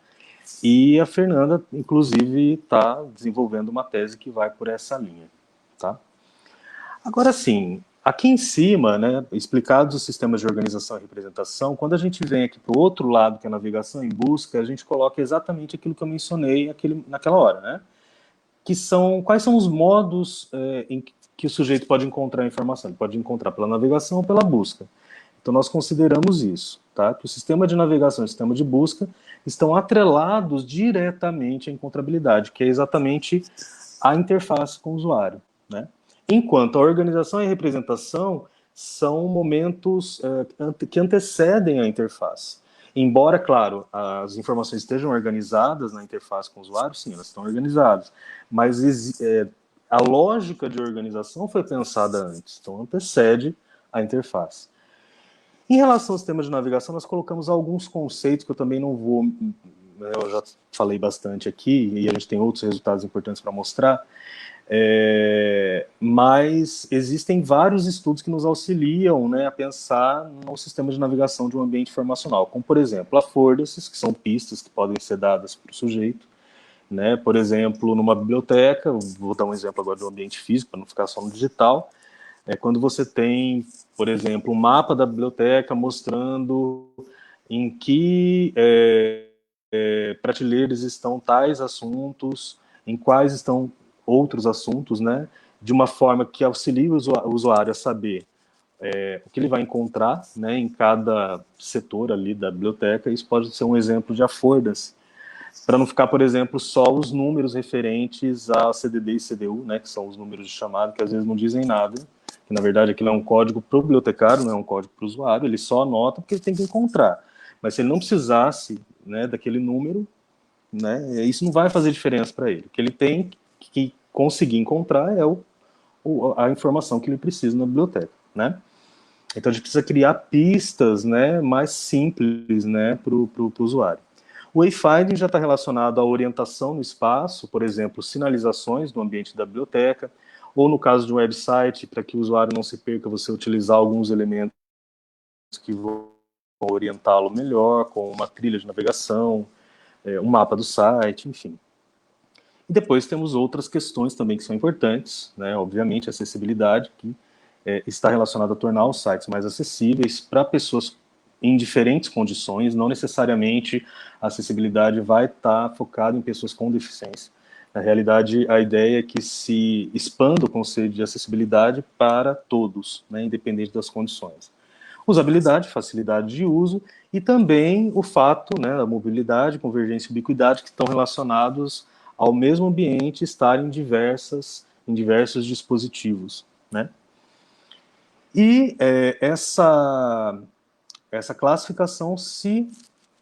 e a Fernanda, inclusive, está desenvolvendo uma tese que vai por essa linha, tá? Agora sim, Aqui em cima, né, explicados os sistemas de organização e representação, quando a gente vem aqui para o outro lado, que é a navegação e busca, a gente coloca exatamente aquilo que eu mencionei naquela hora, né? Que são, quais são os modos em que o sujeito pode encontrar a informação? Ele pode encontrar pela navegação ou pela busca. Então, nós consideramos isso, tá? Que o sistema de navegação e o sistema de busca estão atrelados diretamente à encontrabilidade, que é exatamente a interface com o usuário, né? Enquanto a organização e a representação são momentos que antecedem a interface. Embora, claro, as informações estejam organizadas na interface com o usuário, sim, elas estão organizadas, mas a lógica de organização foi pensada antes, então antecede a interface. Em relação ao sistema de navegação, nós colocamos alguns conceitos que eu também não vou... Eu já falei bastante aqui, e a gente tem outros resultados importantes para mostrar, mas existem vários estudos que nos auxiliam, né, a pensar no sistema de navegação de um ambiente informacional, como, por exemplo, affordances, que são pistas que podem ser dadas para o sujeito, né, por exemplo, numa biblioteca, vou dar um exemplo agora do ambiente físico, para não ficar só no digital, quando você tem, por exemplo, um mapa da biblioteca mostrando em que prateleiras estão tais assuntos, em quais estão outros assuntos, né, de uma forma que auxilie o usuário a saber o que ele vai encontrar, né, em cada setor ali da biblioteca. Isso pode ser um exemplo de affordance, para não ficar, por exemplo, só os números referentes a CDD e CDU, né, que são os números de chamada, que às vezes não dizem nada, que na verdade aquilo é um código para o bibliotecário, não é um código para o usuário, ele só anota porque ele tem que encontrar. Mas se ele não precisasse, né, daquele número, né, isso não vai fazer diferença para ele. O que ele tem que conseguir encontrar é a informação que ele precisa na biblioteca, né? Então a gente precisa criar pistas, né, mais simples, né, para o usuário. O wayfinding já está relacionado à orientação no espaço, por exemplo, sinalizações no ambiente da biblioteca, ou no caso de um website, para que o usuário não se perca, você utilizar alguns elementos que vão orientá-lo melhor, com uma trilha de navegação, um mapa do site, enfim. E depois temos outras questões também que são importantes, né? Obviamente, a acessibilidade, que está relacionada a tornar os sites mais acessíveis para pessoas em diferentes condições, não necessariamente a acessibilidade vai estar focada em pessoas com deficiência. Na realidade, a ideia é que se expanda o conceito de acessibilidade para todos, né, independente das condições. Usabilidade, facilidade de uso, e também o fato, né, da mobilidade, convergência e ubiquidade, que estão relacionados ao mesmo ambiente estar em diversos dispositivos, né? E essa classificação se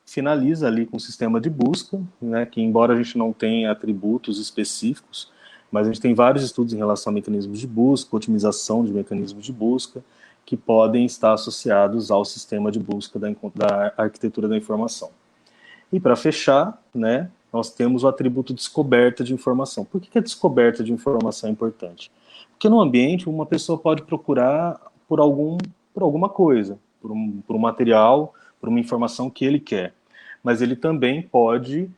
finaliza ali com o sistema de busca, né, que embora a gente não tenha atributos específicos, mas a gente tem vários estudos em relação a mecanismos de busca, otimização de mecanismos de busca, que podem estar associados ao sistema de busca da arquitetura da informação. E para fechar, né, nós temos o atributo descoberta de informação. Por que a descoberta de informação é importante? Porque no ambiente uma pessoa pode procurar por alguma coisa, por um material, por uma informação que ele quer. Mas ele também pode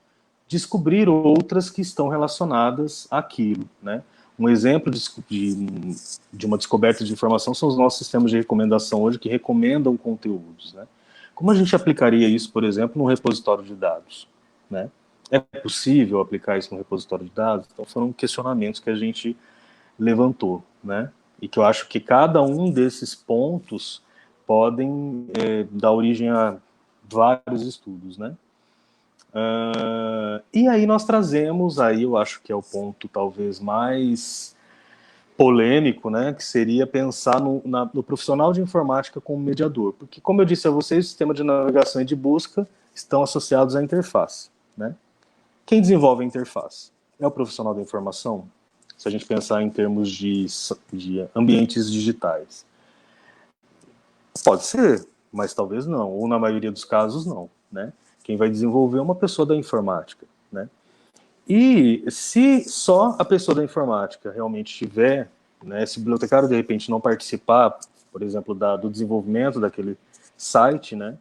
descobrir outras que estão relacionadas àquilo, né? Um exemplo de uma descoberta de informação são os nossos sistemas de recomendação hoje, que recomendam conteúdos, né? Como a gente aplicaria isso, por exemplo, num repositório de dados, né? É possível aplicar isso no repositório de dados? Então foram questionamentos que a gente levantou, né? E que eu acho que cada um desses pontos podem dar origem a vários estudos, né? E aí nós trazemos, aí eu acho que é o ponto talvez mais polêmico, né, que seria pensar no profissional de informática como mediador, porque como eu disse a vocês, o sistema de navegação e de busca estão associados à interface, né? Quem desenvolve a interface? É o profissional da informação? Se a gente pensar em termos de ambientes digitais. Pode ser, mas talvez não, ou na maioria dos casos não, né? Quem vai desenvolver é uma pessoa da informática, né? E se só a pessoa da informática realmente tiver, né, se o bibliotecário de repente não participar, por exemplo, do desenvolvimento daquele site, né,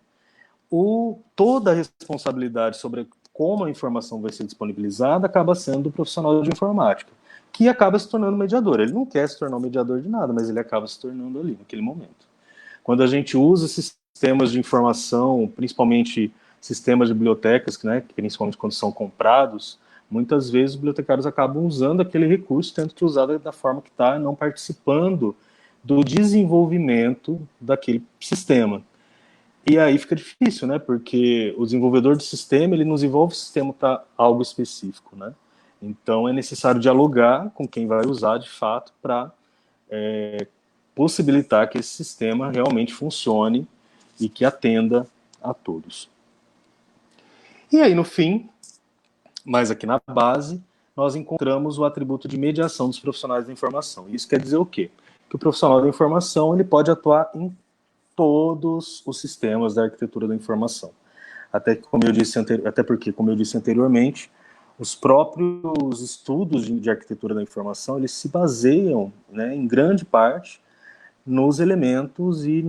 toda a responsabilidade sobre como a informação vai ser disponibilizada acaba sendo do profissional de informática. que acaba se tornando mediador. Ele não quer se tornar um mediador de nada, mas ele acaba se tornando ali, naquele momento. Quando a gente usa sistemas de informação, principalmente sistemas de bibliotecas, né, principalmente quando são comprados, muitas vezes os bibliotecários acabam usando aquele recurso, tendo que usar da forma que está, não participando do desenvolvimento daquele sistema. E aí fica difícil, né? Porque o desenvolvedor de sistema, ele não desenvolve o sistema para algo específico, né? Então é necessário dialogar com quem vai usar de fato para possibilitar que esse sistema realmente funcione e que atenda a todos. E aí, no fim, mais aqui na base, nós encontramos o atributo de mediação dos profissionais da informação. Isso quer dizer o quê? Que o profissional da informação ele pode atuar em todos os sistemas da arquitetura da informação. Até porque, como eu disse anteriormente, os próprios estudos de arquitetura da informação eles se baseiam, né, em grande parte, nos elementos e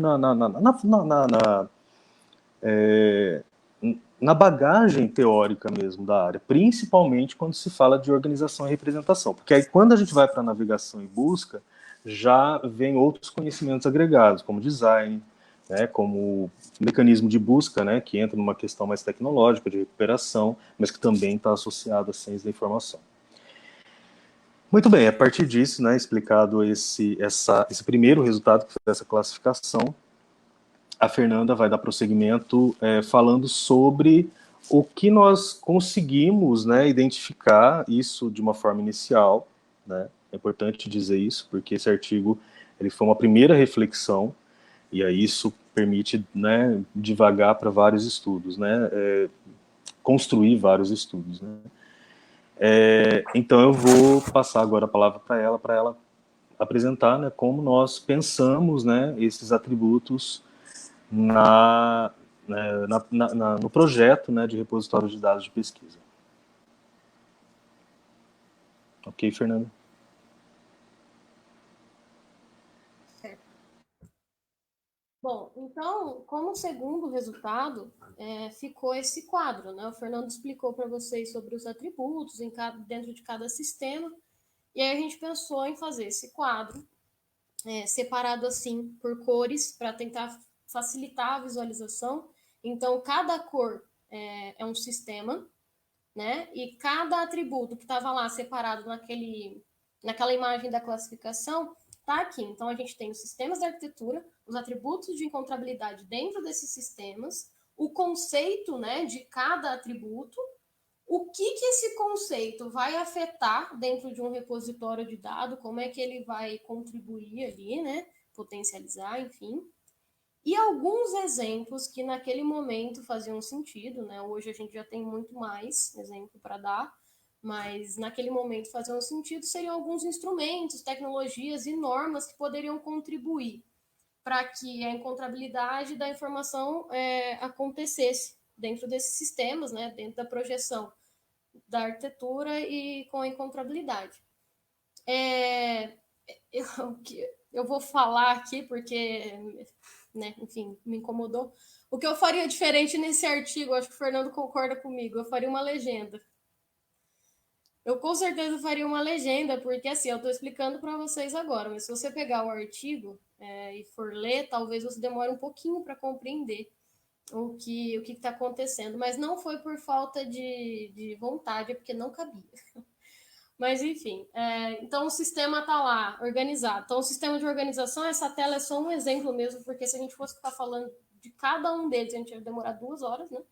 na bagagem teórica mesmo da área, principalmente quando se fala de organização e representação. Porque aí, quando a gente vai para navegação e busca, já vem outros conhecimentos agregados, como design, né, como mecanismo de busca, né, que entra numa questão mais tecnológica, de recuperação, mas que também está associado à ciência da informação. Muito bem, a partir disso, né, explicado esse primeiro resultado, que foi essa classificação, a Fernanda vai dar prosseguimento falando sobre o que nós conseguimos, né, identificar isso de uma forma inicial, né, é importante dizer isso, porque esse artigo ele foi uma primeira reflexão, e aí isso permite, né, divagar para vários estudos, né, construir vários estudos, né. Então eu vou passar agora a palavra para ela apresentar, né, como nós pensamos, né, esses atributos no projeto, né, de repositório de dados de pesquisa. Ok, Fernanda? Certo. Bom, então, como segundo resultado, ficou esse quadro, né? O Fernando explicou para vocês sobre os atributos dentro de cada sistema, e aí a gente pensou em fazer esse quadro separado assim por cores para tentar facilitar a visualização. Então, cada cor é um sistema, né? E cada atributo que estava lá separado naquela imagem da classificação está aqui. Então, a gente tem os sistemas da arquitetura, os atributos de encontrabilidade dentro desses sistemas, o conceito, né, de cada atributo, o que esse conceito vai afetar dentro de um repositório de dados, como é que ele vai contribuir ali, né, potencializar, enfim. E alguns exemplos que naquele momento faziam sentido, né? Hoje a gente já tem muito mais exemplo para dar, mas naquele momento faziam sentido, seriam alguns instrumentos, tecnologias e normas que poderiam contribuir para que a encontrabilidade da informação acontecesse dentro desses sistemas, né? Dentro da projeção da arquitetura e com a encontrabilidade. Eu vou falar aqui porque, né, enfim, me incomodou. O que eu faria diferente nesse artigo, acho que o Fernando concorda comigo, eu faria uma legenda. Eu com certeza faria uma legenda, porque assim, eu estou explicando para vocês agora, mas se você pegar o artigo e for ler, talvez você demore um pouquinho para compreender o que está acontecendo. Mas não foi por falta de vontade, é porque não cabia. Mas, enfim, então o sistema está lá, organizado. Então, o sistema de organização, essa tela é só um exemplo mesmo, porque se a gente fosse ficar falando de cada um deles, a gente ia demorar 2 horas, né?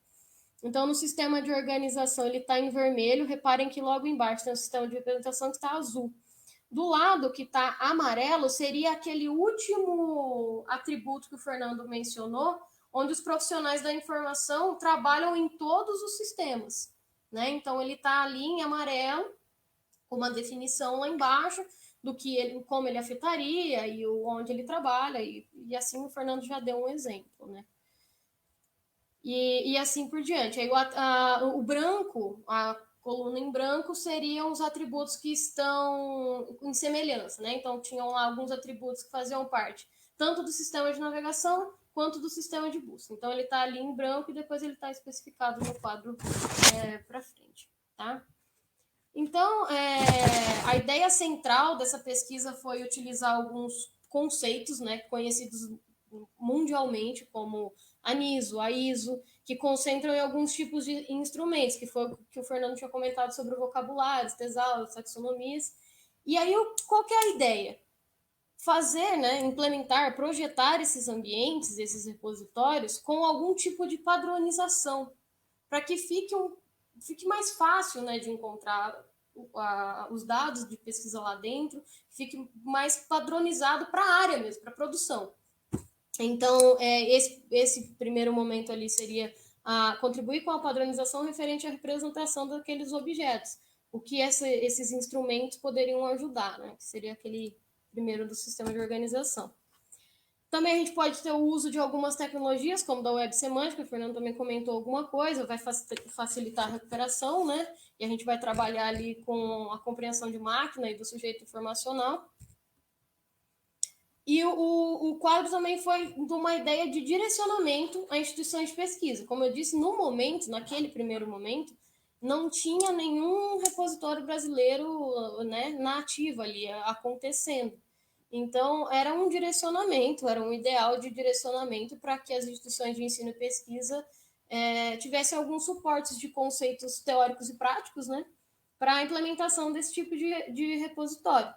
Então, no sistema de organização, ele está em vermelho. Reparem que logo embaixo tem o sistema de representação que está azul. Do lado que está amarelo, seria aquele último atributo que o Fernando mencionou, onde os profissionais da informação trabalham em todos os sistemas, né? Então, ele está ali em amarelo, com uma definição lá embaixo do que como ele afetaria e onde ele trabalha, e assim o Fernando já deu um exemplo, né? E assim por diante. Aí o branco, a coluna em branco, seriam os atributos que estão em semelhança, né? Então, tinham lá alguns atributos que faziam parte tanto do sistema de navegação quanto do sistema de busca. Então, ele está ali em branco e depois ele está especificado no quadro para frente, tá? Então, a ideia central dessa pesquisa foi utilizar alguns conceitos, né, conhecidos mundialmente, como a NISO, a ISO, que concentram em alguns tipos de instrumentos, que foi o que o Fernando tinha comentado sobre o vocabulário, tesauros, taxonomias. E aí, qual que é a ideia? Fazer, né, implementar, projetar esses ambientes, esses repositórios, com algum tipo de padronização, para que fique mais fácil, né, de encontrar os dados de pesquisa lá dentro, fique mais padronizado para a área mesmo, para a produção. Então, esse primeiro momento ali seria contribuir com a padronização referente à representação daqueles objetos, o que esses instrumentos poderiam ajudar, né? Que seria aquele primeiro do sistema de organização. Também a gente pode ter o uso de algumas tecnologias, como da web semântica, o Fernando também comentou alguma coisa, vai facilitar a recuperação, né? E a gente vai trabalhar ali com a compreensão de máquina e do sujeito informacional. E o quadro também foi de uma ideia de direcionamento a instituições de pesquisa. Como eu disse, no momento, naquele primeiro momento, não tinha nenhum repositório brasileiro, né, na ativa ali, acontecendo. Então, era um direcionamento, era um ideal de direcionamento para que as instituições de ensino e pesquisa tivessem alguns suportes de conceitos teóricos e práticos, né, para a implementação desse tipo de repositório.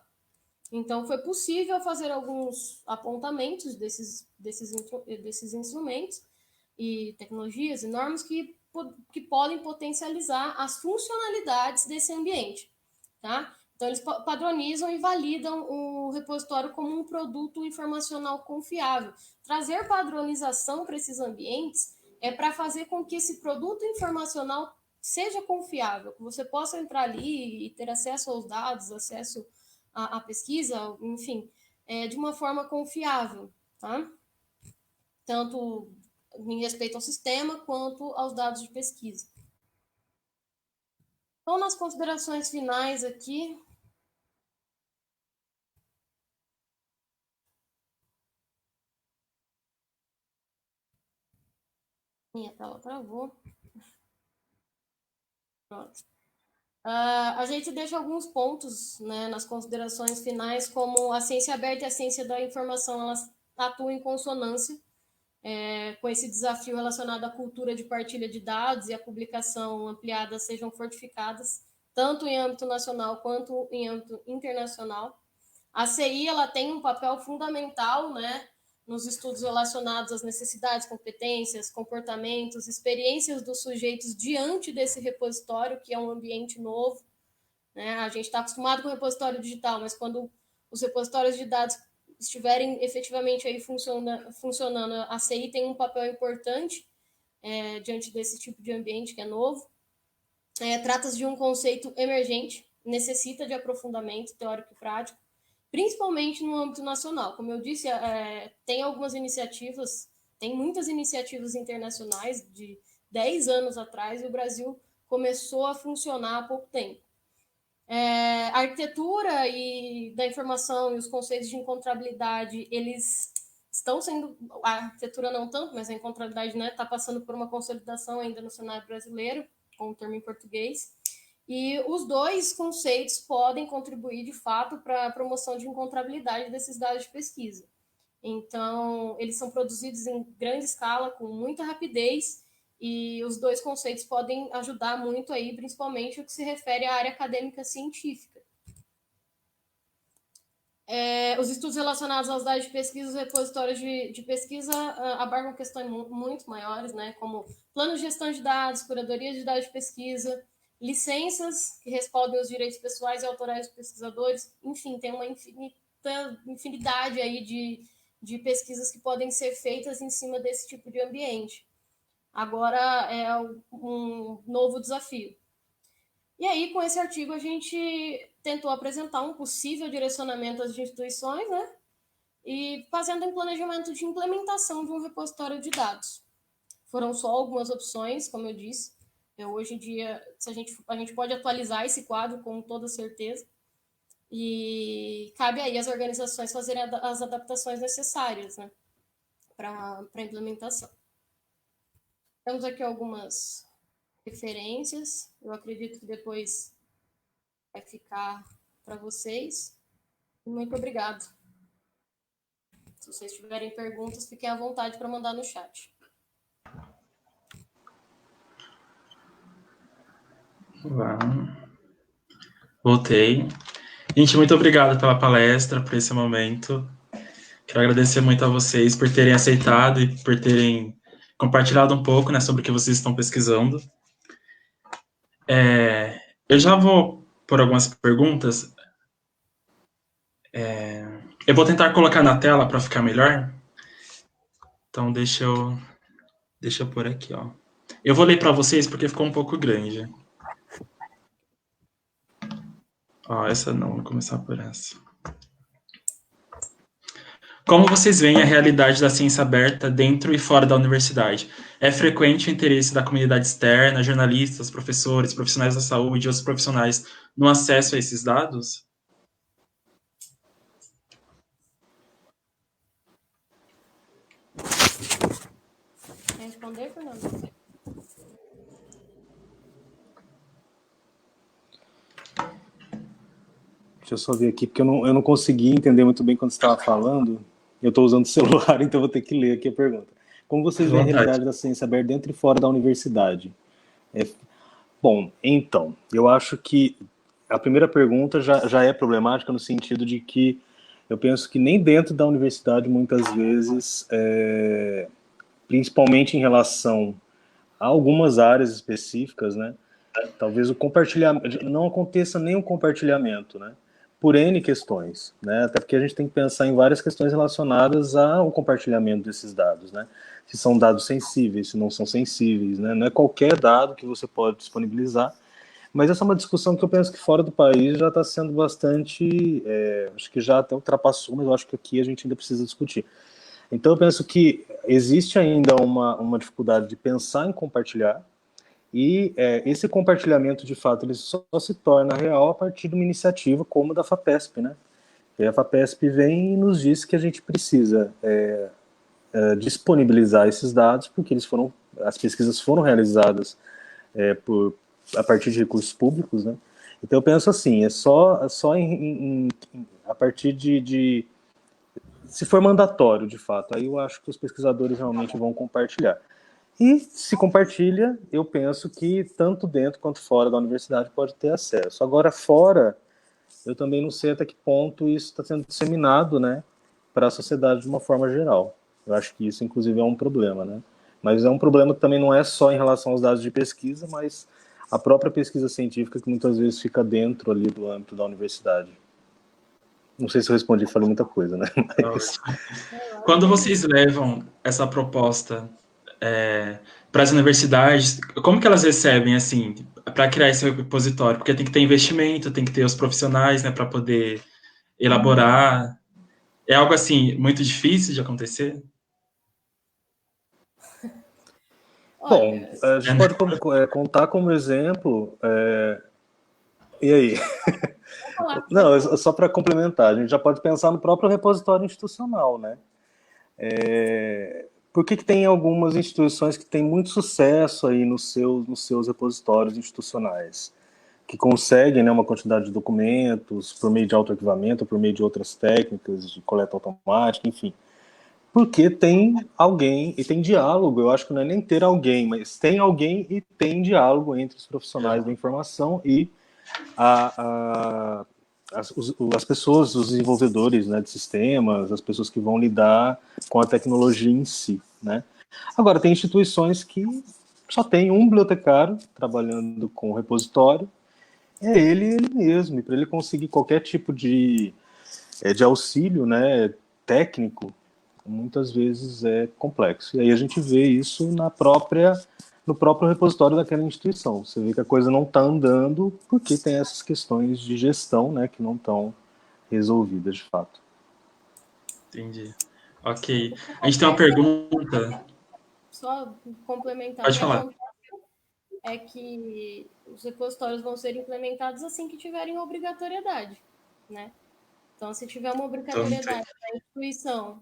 Então, foi possível fazer alguns apontamentos desses instrumentos e tecnologias e normas que podem potencializar as funcionalidades desse ambiente, tá? Então, eles padronizam e validam o repositório como um produto informacional confiável. Trazer padronização para esses ambientes é para fazer com que esse produto informacional seja confiável, que você possa entrar ali e ter acesso aos dados, acesso à pesquisa, enfim, de uma forma confiável, tá? Tanto em respeito ao sistema quanto aos dados de pesquisa. Então, nas considerações finais aqui, minha tela travou. Pronto. A gente deixa alguns pontos, né, nas considerações finais, como a ciência aberta e a ciência da informação, elas atuam em consonância com esse desafio relacionado à cultura de partilha de dados e a publicação ampliada sejam fortificadas, tanto em âmbito nacional quanto em âmbito internacional. A CI ela tem um papel fundamental, né, nos estudos relacionados às necessidades, competências, comportamentos, experiências dos sujeitos diante desse repositório, que é um ambiente novo. Né? A gente está acostumado com o repositório digital, mas quando os repositórios de dados estiverem efetivamente aí funcionando, a CI tem um papel importante diante desse tipo de ambiente que é novo. Trata-se de um conceito emergente, necessita de aprofundamento teórico e prático, principalmente no âmbito nacional. Como eu disse, tem algumas iniciativas, tem muitas iniciativas internacionais de 10 anos atrás, e o Brasil começou a funcionar há pouco tempo. A arquitetura e da informação e os conceitos de encontrabilidade, eles estão sendo, a arquitetura não tanto, mas a encontrabilidade está passando por uma consolidação ainda no cenário brasileiro, com o termo em português. E os dois conceitos podem contribuir, de fato, para a promoção de encontrabilidade desses dados de pesquisa. Então, eles são produzidos em grande escala, com muita rapidez, e os dois conceitos podem ajudar muito aí, principalmente o que se refere à área acadêmica científica. Os estudos relacionados aos dados de pesquisa, os repositórios de pesquisa abarcam questões muito maiores, né, como plano de gestão de dados, curadoria de dados de pesquisa, licenças que respaldem os direitos pessoais e autorais dos pesquisadores, enfim, tem uma infinidade aí de pesquisas que podem ser feitas em cima desse tipo de ambiente. Agora é um novo desafio. E aí, com esse artigo, a gente tentou apresentar um possível direcionamento às instituições, né? E fazendo um planejamento de implementação de um repositório de dados. Foram só algumas opções, como eu disse. Hoje em dia, a gente pode atualizar esse quadro com toda certeza. E cabe aí às organizações fazerem as adaptações necessárias, né, para a implementação. Temos aqui algumas referências. Eu acredito que depois vai ficar para vocês. Muito obrigado. Se vocês tiverem perguntas, fiquem à vontade para mandar no chat. Voltei. Gente, muito obrigado pela palestra, por esse momento. Quero agradecer muito a vocês por terem aceitado e por terem compartilhado um pouco, né, sobre o que vocês estão pesquisando. Eu já vou por algumas perguntas. Eu vou tentar colocar na tela para ficar melhor. Então, deixa eu pôr aqui, ó. Eu vou ler para vocês porque ficou um pouco grande. Ó, essa não, vou começar por essa. Como vocês veem a realidade da ciência aberta dentro e fora da universidade? É frequente o interesse da comunidade externa, jornalistas, professores, profissionais da saúde e outros profissionais no acesso a esses dados? Quer responder, Fernando? Deixa eu só ver aqui, porque eu não consegui entender muito bem quando você estava falando. Eu estou usando o celular, então vou ter que ler aqui a pergunta. Como vocês veem a realidade da ciência aberta dentro e fora da universidade? Bom, então, eu acho que a primeira pergunta já é problemática no sentido de que eu penso que nem dentro da universidade, muitas vezes, principalmente em relação a algumas áreas específicas, né, talvez o compartilhamento, não aconteça nem o compartilhamento, né, por N questões, né, até porque a gente tem que pensar em várias questões relacionadas ao compartilhamento desses dados, né, se são dados sensíveis, se não são sensíveis, né, não é qualquer dado que você pode disponibilizar, mas essa é uma discussão que eu penso que fora do país já está sendo bastante, acho que já até ultrapassou, mas eu acho que aqui a gente ainda precisa discutir. Então eu penso que existe ainda uma dificuldade de pensar em compartilhar, e esse compartilhamento, de fato, ele só se torna real a partir de uma iniciativa como a da FAPESP, né? E a FAPESP vem e nos diz que a gente precisa disponibilizar esses dados, porque as pesquisas foram realizadas a partir de recursos públicos, né? Então eu penso assim, é só a partir de se for mandatório, de fato, aí eu acho que os pesquisadores realmente vão compartilhar. E se compartilha, eu penso que tanto dentro quanto fora da universidade pode ter acesso. Agora, fora, eu também não sei até que ponto isso está sendo disseminado, né, para a sociedade de uma forma geral. Eu acho que isso, inclusive, é um problema, né? Mas é um problema que também não é só em relação aos dados de pesquisa, mas a própria pesquisa científica que muitas vezes fica dentro ali do âmbito da universidade. Não sei se eu respondi, falei muita coisa, né? Mas... Quando vocês levam essa proposta para as universidades, como que elas recebem, assim, para criar esse repositório? Porque tem que ter investimento, tem que ter os profissionais, né, para poder elaborar. É algo, assim, muito difícil de acontecer? Bom, a gente pode contar como exemplo... E aí? Não, só para complementar, a gente já pode pensar no próprio repositório institucional, né? Por que tem algumas instituições que têm muito sucesso aí nos seus repositórios institucionais? Que conseguem, né, uma quantidade de documentos por meio de autoarquivamento, por meio de outras técnicas de coleta automática, enfim. Porque tem alguém e tem diálogo, eu acho que não é nem ter alguém, mas tem alguém e tem diálogo entre os profissionais da informação e as pessoas, os desenvolvedores, né, de sistemas, as pessoas que vão lidar com a tecnologia em si, né? Agora, tem instituições que só tem um bibliotecário trabalhando com o repositório, é ele mesmo, e para ele conseguir qualquer tipo de auxílio, né, técnico, muitas vezes é complexo. E aí a gente vê isso no próprio repositório daquela instituição. Você vê que a coisa não está andando porque tem essas questões de gestão, né, que não estão resolvidas de fato. Entendi. Ok. A gente tem uma pergunta. Só complementar. Pode falar. É que os repositórios vão ser implementados assim que tiverem obrigatoriedade, né? Então, se tiver uma obrigatoriedade da instituição,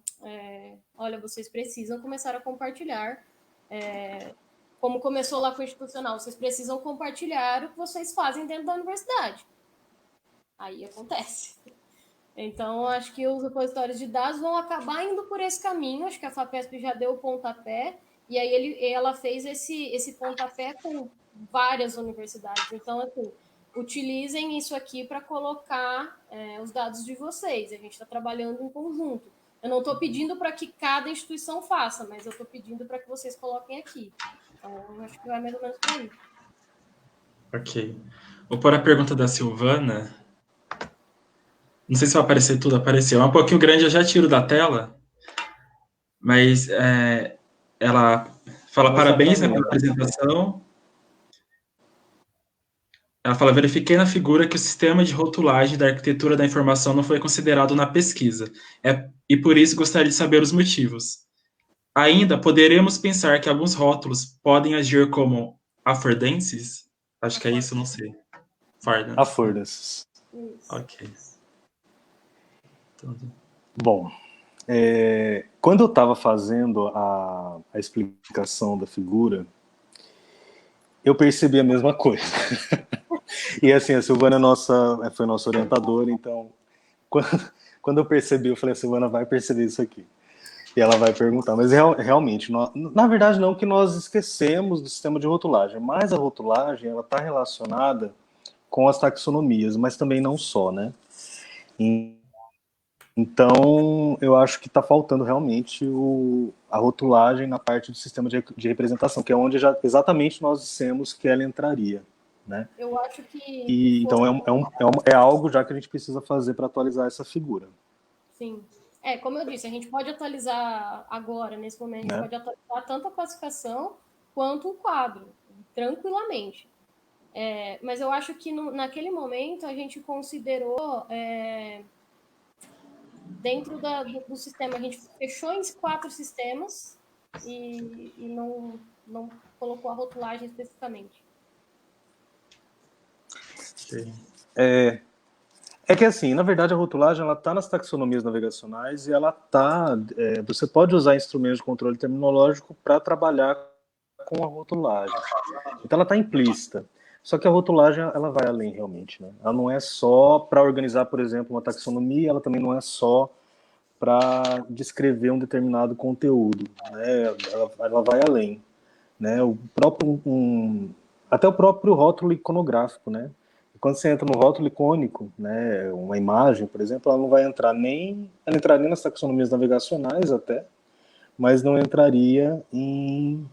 olha, vocês precisam começar a compartilhar, como começou lá com o institucional, vocês precisam compartilhar o que vocês fazem dentro da universidade. aí acontece. Então, acho que os repositórios de dados vão acabar indo por esse caminho. Acho que a FAPESP já deu o pontapé, e aí ela fez esse pontapé com várias universidades. Então, assim, utilizem isso aqui para colocar os dados de vocês. A gente está trabalhando em conjunto. Eu não estou pedindo para que cada instituição faça, mas eu estou pedindo para que vocês coloquem aqui. Então, acho que vai mais ou menos por aí. Ok. Vou pôr a pergunta da Silvana. Não sei se vai aparecer tudo, apareceu. É um pouquinho grande, eu já tiro da tela. Mas ela fala parabéns, né, pela apresentação. Ela fala, verifiquei na figura que o sistema de rotulagem da arquitetura da informação não foi considerado na pesquisa. E por isso gostaria de saber os motivos. Ainda, poderemos pensar que alguns rótulos podem agir como affordances? Acho que é isso, não sei. Affordances. Ok. Bom, quando eu estava fazendo a explicação da figura, eu percebi a mesma coisa. E assim, a Silvana foi nossa orientadora, então quando eu percebi, eu falei, a Silvana vai perceber isso aqui. E ela vai perguntar, mas realmente, na verdade não que nós esquecemos do sistema de rotulagem, mas a rotulagem ela está relacionada com as taxonomias, mas também não só, né? Então, eu acho que está faltando realmente a rotulagem na parte do sistema de representação, que é onde exatamente nós dissemos que ela entraria, né? Eu acho que então, é algo já que a gente precisa fazer para atualizar essa figura. Sim. Como eu disse, a gente pode atualizar agora, nesse momento, a gente pode atualizar tanto a classificação quanto o quadro, tranquilamente. Mas eu acho que naquele momento a gente considerou, dentro do sistema, a gente fechou em 4 sistemas e não colocou a rotulagem especificamente. Sim. É que assim, na verdade, a rotulagem ela está nas taxonomias navegacionais e ela está. Você pode usar instrumentos de controle terminológico para trabalhar com a rotulagem. Então, ela está implícita. Só que a rotulagem ela vai além realmente, né? Ela não é só para organizar, por exemplo, uma taxonomia. Ela também não é só para descrever um determinado conteúdo, né? Ela vai além, né? Até o próprio rótulo iconográfico, né? Quando você entra no rótulo icônico, né, uma imagem, por exemplo, ela não vai entrar ela entraria nas taxonomias navegacionais até, mas não entraria em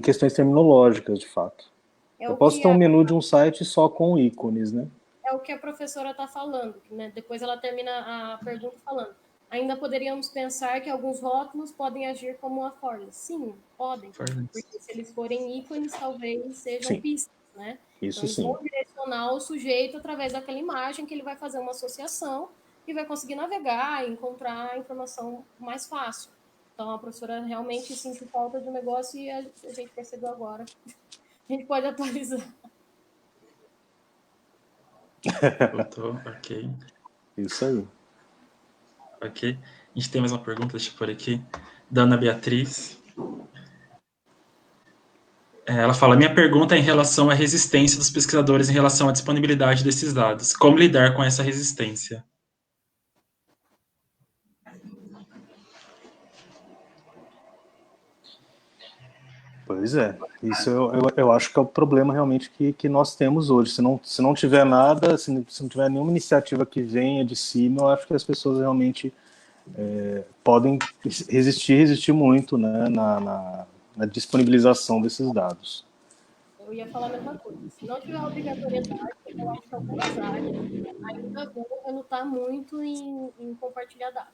questões terminológicas, de fato. Eu posso ter um menu de um site só com ícones, né? É o que a professora está falando, né? Depois ela termina a pergunta falando. Ainda poderíamos pensar que alguns rótulos podem agir como affordances. Sim, podem. Porque se eles forem ícones, talvez sejam pistas, né? Isso então, eles vão direcionar o sujeito através daquela imagem que ele vai fazer uma associação e vai conseguir navegar e encontrar a informação mais fácil. Então, a professora realmente sentiu falta de um negócio e a gente percebeu agora. A gente pode atualizar. Voltou, ok. Isso aí. Ok. A gente tem mais uma pergunta, deixa eu pôr aqui. Da Ana Beatriz. Ela fala, minha pergunta é em relação à resistência dos pesquisadores em relação à disponibilidade desses dados. Como lidar com essa resistência? Pois é, isso eu acho que é o problema realmente que nós temos hoje. Se não tiver nada, se não tiver nenhuma iniciativa que venha de cima, eu acho que as pessoas realmente podem resistir muito, né, na disponibilização desses dados. Eu ia falar a mesma coisa. Se não tiver obrigatoriedade, eu acho que algumas áreas ainda vão relutar muito em compartilhar dados.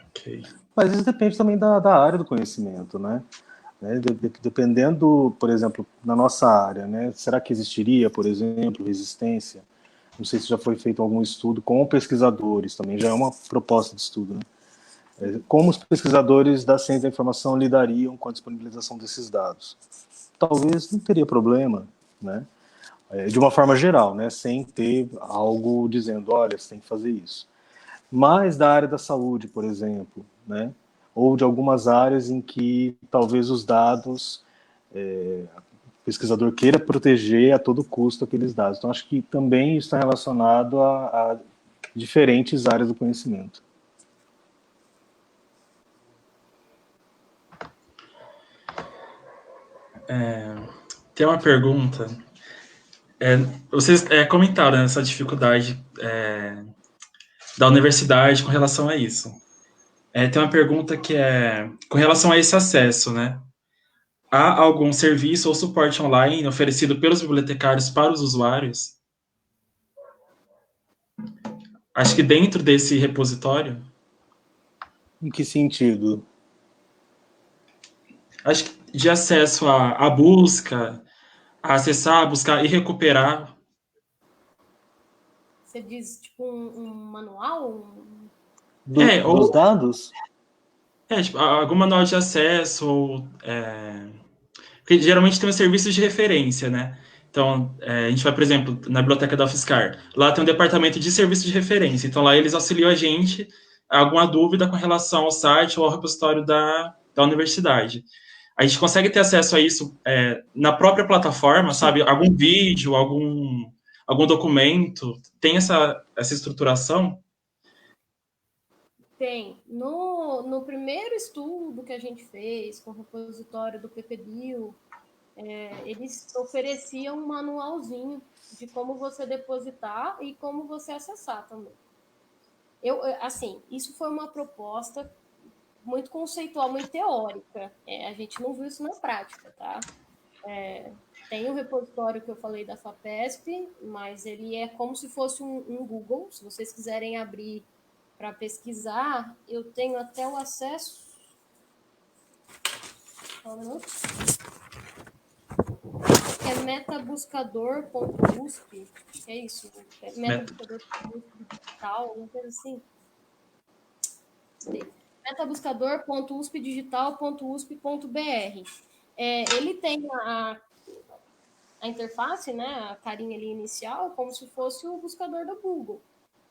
Okay. Mas isso depende também da área do conhecimento, né? Dependendo, por exemplo, na nossa área, né? Será que existiria, por exemplo, resistência? Não sei se já foi feito algum estudo com pesquisadores, também já é uma proposta de estudo, né? Como os pesquisadores da ciência da informação lidariam com a disponibilização desses dados? Talvez não teria problema, né? De uma forma geral, né? Sem ter algo dizendo, olha, você tem que fazer isso. Mas da área da saúde, por exemplo, né? Ou de algumas áreas em que talvez os dados pesquisador queira proteger a todo custo aqueles dados. Então, acho que também está relacionado a diferentes áreas do conhecimento. Tem uma pergunta. Vocês comentaram essa dificuldade da universidade com relação a isso. Tem uma pergunta que é com relação a esse acesso, né? Há algum serviço ou suporte online oferecido pelos bibliotecários para os usuários? Acho que dentro desse repositório. Em que sentido? Acho que de acesso à busca, a acessar, buscar e recuperar. Você diz, tipo, um manual? Dos dados? Tipo, algum manual de acesso, ou, porque geralmente tem os serviços de referência, né? Então, a gente vai, por exemplo, na biblioteca da UFSCar. Lá tem um departamento de serviços de referência. Então, lá eles auxiliam a gente alguma dúvida com relação ao site ou ao repositório da universidade. A gente consegue ter acesso a isso na própria plataforma, sabe? Algum vídeo, algum documento, tem essa estruturação? Tem. No primeiro estudo que a gente fez com o repositório do PPBio, eles ofereciam um manualzinho de como você depositar e como você acessar também. Assim, isso foi uma proposta muito conceitual, muito teórica. A gente não viu isso na prática, tá? Tem o repositório que eu falei da FAPESP, mas ele é como se fosse um Google. Se vocês quiserem abrir para pesquisar, eu tenho até o acesso. É metabuscador.usp, é isso? Metabuscador.usp digital, alguma coisa assim. metabuscador.uspdigital.usp.br. Ele tem a interface, né, a carinha ali inicial, como se fosse o buscador do Google.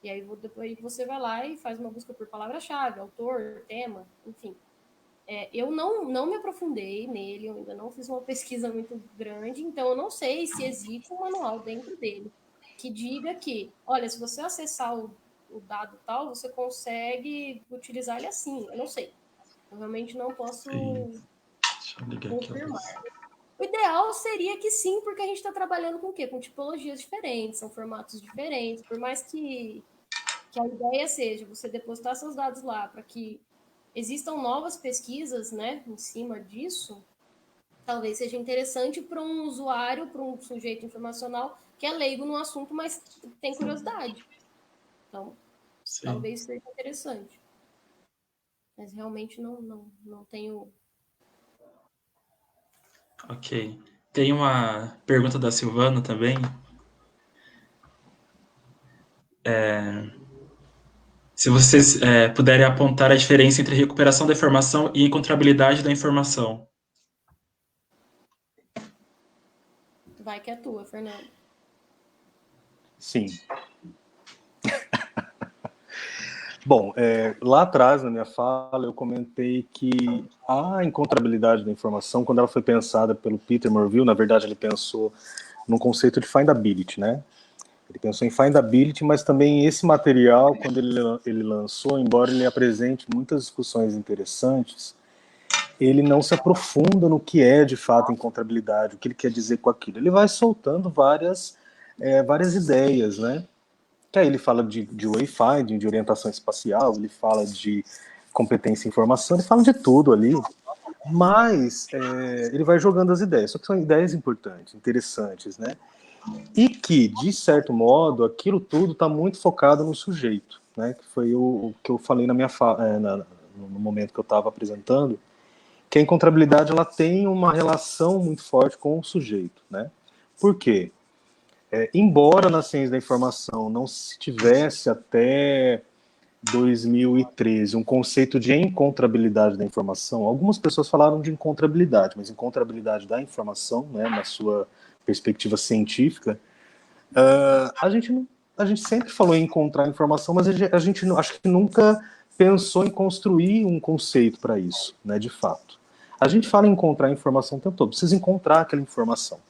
E aí depois você vai lá e faz uma busca por palavra-chave, autor, tema, enfim. Eu não me aprofundei nele, eu ainda não fiz uma pesquisa muito grande, então eu não sei se existe um manual dentro dele que diga que, olha, se você acessar o dado tal, você consegue utilizar ele assim. Eu não sei. Eu realmente não posso confirmar. O ideal seria que sim, porque a gente está trabalhando com o quê? Com tipologias diferentes, são formatos diferentes. Por mais que a ideia seja você depositar seus dados lá para que existam novas pesquisas, né, em cima disso, talvez seja interessante para um usuário, para um sujeito informacional que é leigo no assunto, mas tem curiosidade. Então, sim, talvez seja interessante. Mas realmente não tenho... Ok. Tem uma pergunta da Silvana também. Se vocês puderem apontar a diferença entre recuperação da informação e encontrabilidade da informação. Vai que é tua, Fernando. Sim. Bom, lá atrás, na minha fala, eu comentei que a encontrabilidade da informação, quando ela foi pensada pelo Peter Morville, na verdade ele pensou no conceito de findability, né? Ele pensou em findability, mas também esse material, quando ele lançou, embora ele apresente muitas discussões interessantes, ele não se aprofunda no que é de fato encontrabilidade, o que ele quer dizer com aquilo. Ele vai soltando várias ideias, né? Que aí ele fala de wayfinding, de orientação espacial, ele fala de competência em informação, ele fala de tudo ali, mas ele vai jogando as ideias, só que são ideias importantes, interessantes, né? E que, de certo modo, aquilo tudo está muito focado no sujeito, né? Que foi o que eu falei na minha no momento que eu estava apresentando, que a encontrabilidade ela tem uma relação muito forte com o sujeito, né? Por quê? Embora na ciência da informação não se tivesse até 2013 um conceito de encontrabilidade da informação, algumas pessoas falaram de encontrabilidade, mas encontrabilidade da informação, né, na sua perspectiva científica, a gente sempre falou em encontrar informação, mas a gente acho que nunca pensou em construir um conceito para isso, né, de fato. A gente fala em encontrar informação o tempo todo, precisa encontrar aquela informação.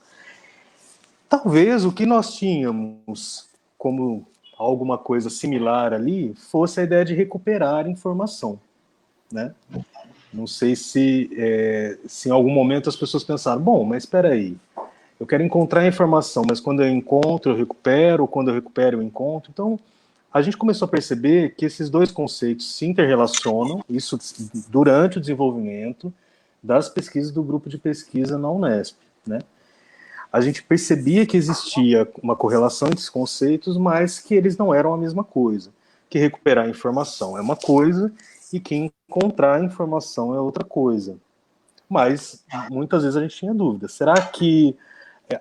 Talvez o que nós tínhamos como alguma coisa similar ali fosse a ideia de recuperar informação, né? Não sei se em algum momento as pessoas pensaram, bom, mas espera aí, eu quero encontrar informação, mas quando eu encontro, eu recupero, quando eu recupero, eu encontro. Então, a gente começou a perceber que esses dois conceitos se interrelacionam, isso durante o desenvolvimento das pesquisas do grupo de pesquisa na Unesp, né? A gente percebia que existia uma correlação entre esses conceitos, mas que eles não eram a mesma coisa. Que recuperar informação é uma coisa e que encontrar informação é outra coisa. Mas muitas vezes a gente tinha dúvida. Será que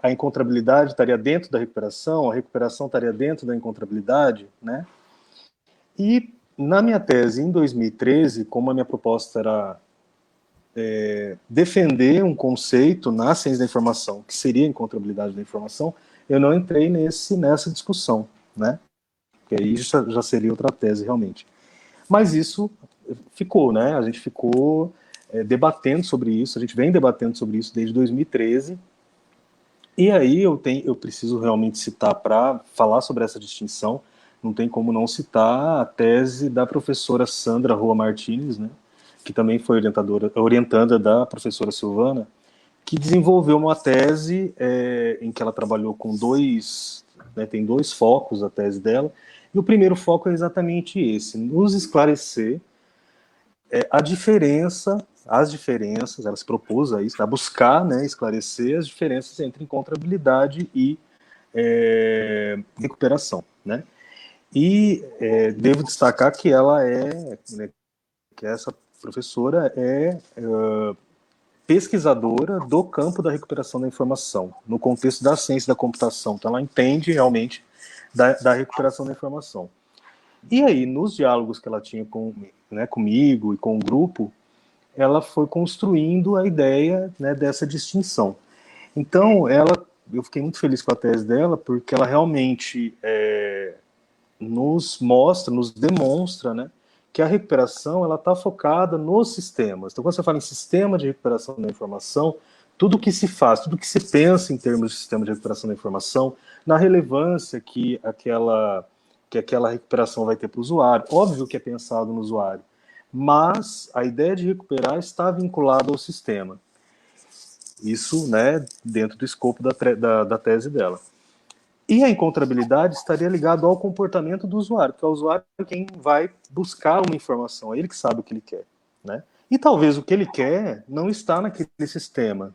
a encontrabilidade estaria dentro da recuperação? A recuperação estaria dentro da encontrabilidade? Né? E na minha tese, em 2013, como a minha proposta era defender um conceito na ciência da informação, que seria a encontrabilidade da informação, eu não entrei nessa discussão, né? Porque aí já seria outra tese, realmente. Mas isso ficou, né? A gente ficou debatendo sobre isso, a gente vem debatendo sobre isso desde 2013, e aí eu preciso realmente citar para falar sobre essa distinção, não tem como não citar a tese da professora Sandra Rua Martins, né? Que também foi orientanda da professora Silvana, que desenvolveu uma tese em que ela trabalhou com tem dois focos a tese dela, e o primeiro foco é exatamente esse, nos esclarecer as diferenças, ela se propôs a isso, a buscar, né, esclarecer as diferenças entre encontrabilidade e recuperação, né? E devo destacar que ela né, que essa professora pesquisadora do campo da recuperação da informação, no contexto da ciência da computação. Então, ela entende realmente da recuperação da informação. E aí, nos diálogos que ela tinha comigo e com o grupo, ela foi construindo a ideia, né, dessa distinção. Então, eu fiquei muito feliz com a tese dela, porque ela realmente nos demonstra, né, que a recuperação ela está focada nos sistemas. Então, quando você fala em sistema de recuperação da informação, tudo que se faz, tudo que se pensa em termos de sistema de recuperação da informação, na relevância que aquela recuperação vai ter para o usuário, óbvio que é pensado no usuário, mas a ideia de recuperar está vinculada ao sistema. Isso, né, dentro do escopo da tese dela. E a encontrabilidade estaria ligado ao comportamento do usuário, porque é o usuário quem vai buscar uma informação, é ele que sabe o que ele quer, né? E talvez o que ele quer não está naquele sistema,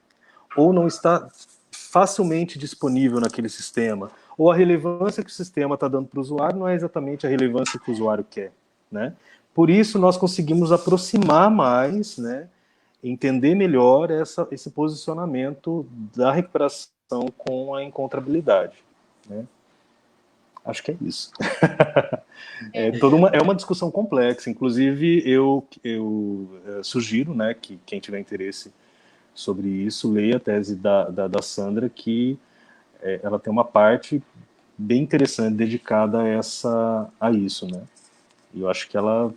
ou não está facilmente disponível naquele sistema, ou a relevância que o sistema está dando para o usuário não é exatamente a relevância que o usuário quer, né? Por isso nós conseguimos aproximar mais, né, entender melhor esse posicionamento da recuperação com a encontrabilidade, né? Acho que é isso. É uma discussão complexa. Inclusive, eu sugiro, né, que quem tiver interesse sobre isso, leia a tese da Sandra, que ela tem uma parte bem interessante dedicada a isso, né? E eu acho que ela...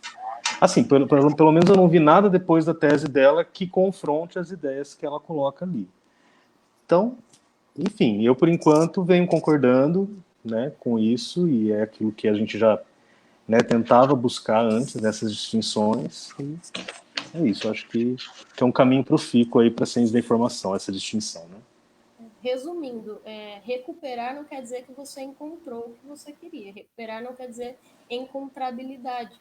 Assim, pelo menos eu não vi nada depois da tese dela que confronte as ideias que ela coloca ali. Então, enfim, eu por enquanto venho concordando, né, com isso, e é aquilo que a gente já, né, tentava buscar antes dessas distinções, e é isso, eu acho que é um caminho profícuo aí para a ciência da informação, essa distinção, né? Resumindo, recuperar não quer dizer que você encontrou o que você queria. Recuperar não quer dizer encontrabilidade.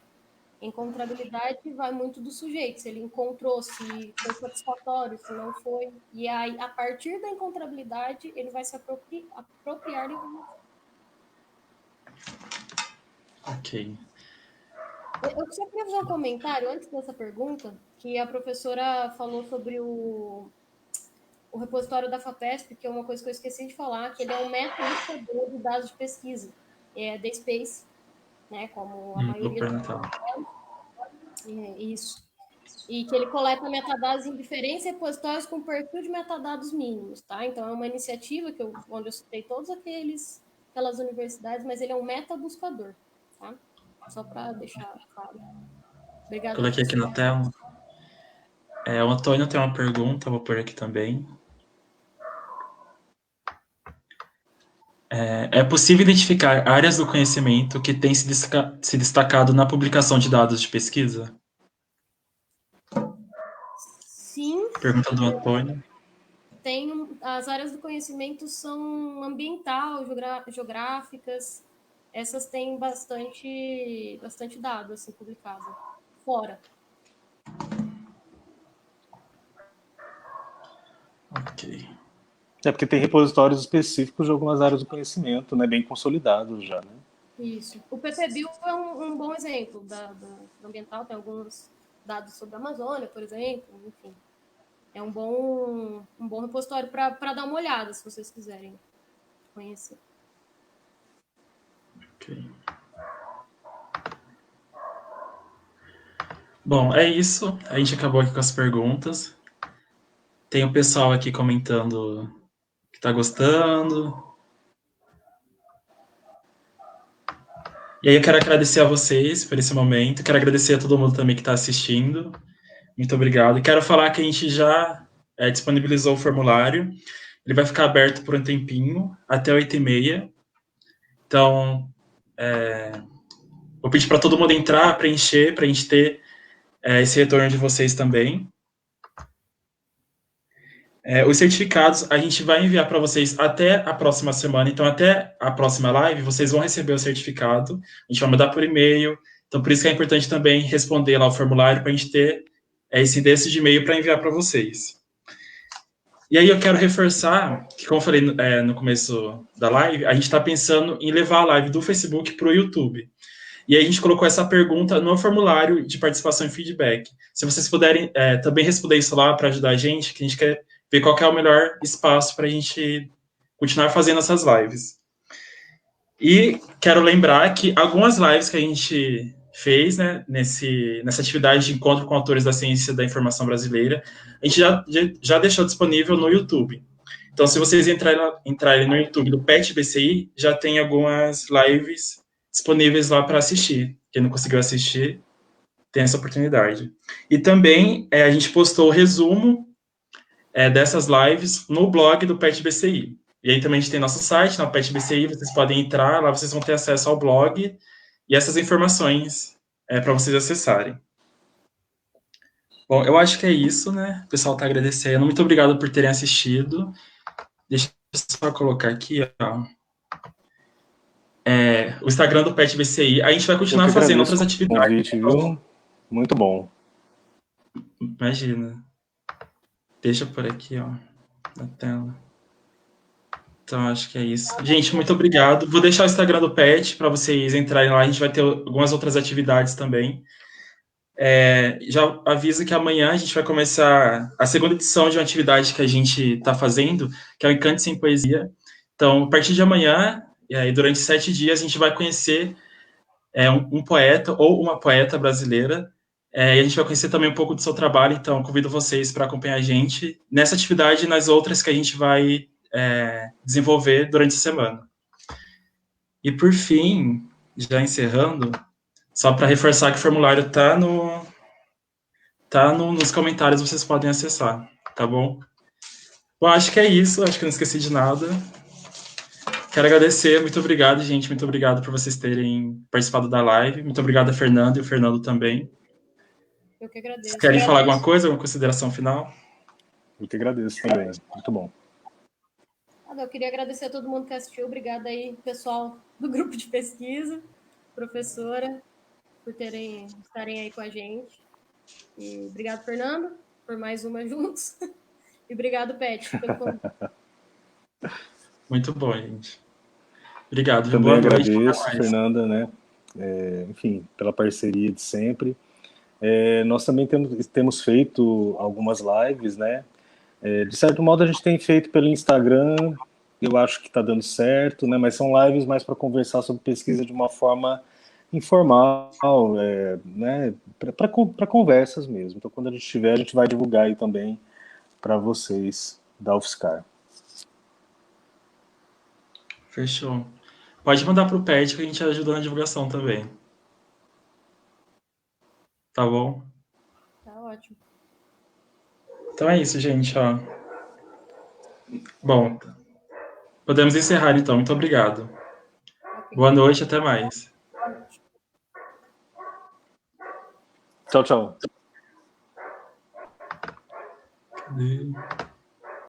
Encontrabilidade vai muito do sujeito, se ele encontrou, se foi satisfatório, se não foi. E aí, a partir da encontrabilidade, ele vai se apropriar de informação. Ok. Eu só queria fazer um comentário antes dessa pergunta, que a professora falou sobre o repositório da FAPESP, que é uma coisa que eu esqueci de falar, que ele é um meta-indicador de dados de pesquisa, da Space, né, como a Vou maioria perguntar. isso. E que ele coleta metadados em diferentes repositórios com perfil de metadados mínimos, tá? Então, é uma iniciativa onde eu citei aquelas universidades, mas ele é um meta-buscador, tá? Só para deixar claro. Obrigada, Coloquei aqui professor. na tela. O Antônio tem uma pergunta, vou pôr aqui também. É possível identificar áreas do conhecimento que têm se destacado na publicação de dados de pesquisa? Sim, Pergunta do Antônio. as áreas do conhecimento são ambiental, geográficas, essas têm bastante dado assim, publicado fora. Ok. Porque tem repositórios específicos de algumas áreas do conhecimento, né, bem consolidados já, né? Isso. O PPBio é um bom exemplo do ambiental, tem alguns dados sobre a Amazônia, por exemplo, enfim. É um bom repositório para dar uma olhada, se vocês quiserem conhecer. Ok. Bom, é isso. A gente acabou aqui com as perguntas. Tem o pessoal aqui comentando que está gostando. E aí eu quero agradecer a vocês por esse momento. Quero agradecer a todo mundo também que está assistindo. Muito obrigado. E quero falar que a gente já disponibilizou o formulário. Ele vai ficar aberto por um tempinho, até 8h30. Então, vou pedir para todo mundo entrar, preencher, para a gente ter esse retorno de vocês também. Os certificados a gente vai enviar para vocês até a próxima semana. Então, até a próxima live, vocês vão receber o certificado. A gente vai mandar por e-mail. Então, por isso que é importante também responder lá o formulário para a gente ter esse endereço de e-mail para enviar para vocês. E aí eu quero reforçar que, como eu falei no começo da live, a gente está pensando em levar a live do Facebook para o YouTube. E aí a gente colocou essa pergunta no formulário de participação e feedback. Se vocês puderem também responder isso lá para ajudar a gente, que a gente quer ver qual que é o melhor espaço para a gente continuar fazendo essas lives. E quero lembrar que algumas lives que a gente fez, né, nessa atividade de encontro com autores da ciência da informação brasileira, a gente já deixou disponível no YouTube. Então, se vocês entrarem no YouTube do PET BCI, já tem algumas lives disponíveis lá para assistir. Quem não conseguiu assistir, tem essa oportunidade. E também a gente postou o resumo dessas lives no blog do PET BCI. E aí também a gente tem nosso site, na PET BCI, vocês podem entrar, lá vocês vão ter acesso ao blog e essas informações para vocês acessarem. Bom, eu acho que é isso, né? O pessoal está agradecendo. Muito obrigado por terem assistido. Deixa eu só colocar aqui, ó. O Instagram do PET BCI. A gente vai continuar fazendo outras atividades. Convite, viu? Muito bom. Imagina. Deixa eu pôr aqui, ó, na tela. Então, acho que é isso. Gente, muito obrigado. Vou deixar o Instagram do PET para vocês entrarem lá. A gente vai ter algumas outras atividades também. Já aviso que amanhã a gente vai começar a segunda edição de uma atividade que a gente está fazendo, que é o Encante Sem Poesia. Então, a partir de amanhã, e aí durante 7 dias, a gente vai conhecer um poeta ou uma poeta brasileira. E a gente vai conhecer também um pouco do seu trabalho. Então, convido vocês para acompanhar a gente nessa atividade e nas outras que a gente vai desenvolver durante a semana. E por fim, já encerrando, só para reforçar que o formulário está nos comentários, vocês podem acessar, tá bom? Bom, acho que é isso, acho que não esqueci de nada. Quero agradecer, muito obrigado, gente, muito obrigado por vocês terem participado da live, muito obrigado a Fernanda e o Fernando também. Eu que agradeço. Vocês querem falar alguma coisa, alguma consideração final? Eu que agradeço também, muito bom. Eu queria agradecer a todo mundo que assistiu, obrigada aí, pessoal do grupo de pesquisa, professora, por estarem aí com a gente. E obrigado, Fernando, por mais uma juntos. E obrigado, Pet, pelo convite. Muito bom, gente. Obrigado. Também boa noite. Agradeço, Fernanda, né? Enfim, pela parceria de sempre. Nós também temos feito algumas lives, né? De certo modo, a gente tem feito pelo Instagram, eu acho que está dando certo, né? Mas são lives mais para conversar sobre pesquisa de uma forma informal, né? Para conversas mesmo. Então, quando a gente tiver, a gente vai divulgar aí também para vocês da UFSCar. Fechou. Pode mandar para o PET que a gente ajuda na divulgação também. Tá bom? Tá ótimo. Então é isso, gente, ó. Bom, podemos encerrar então. Muito obrigado. Boa noite, até mais. Boa noite. Tchau, tchau. Cadê?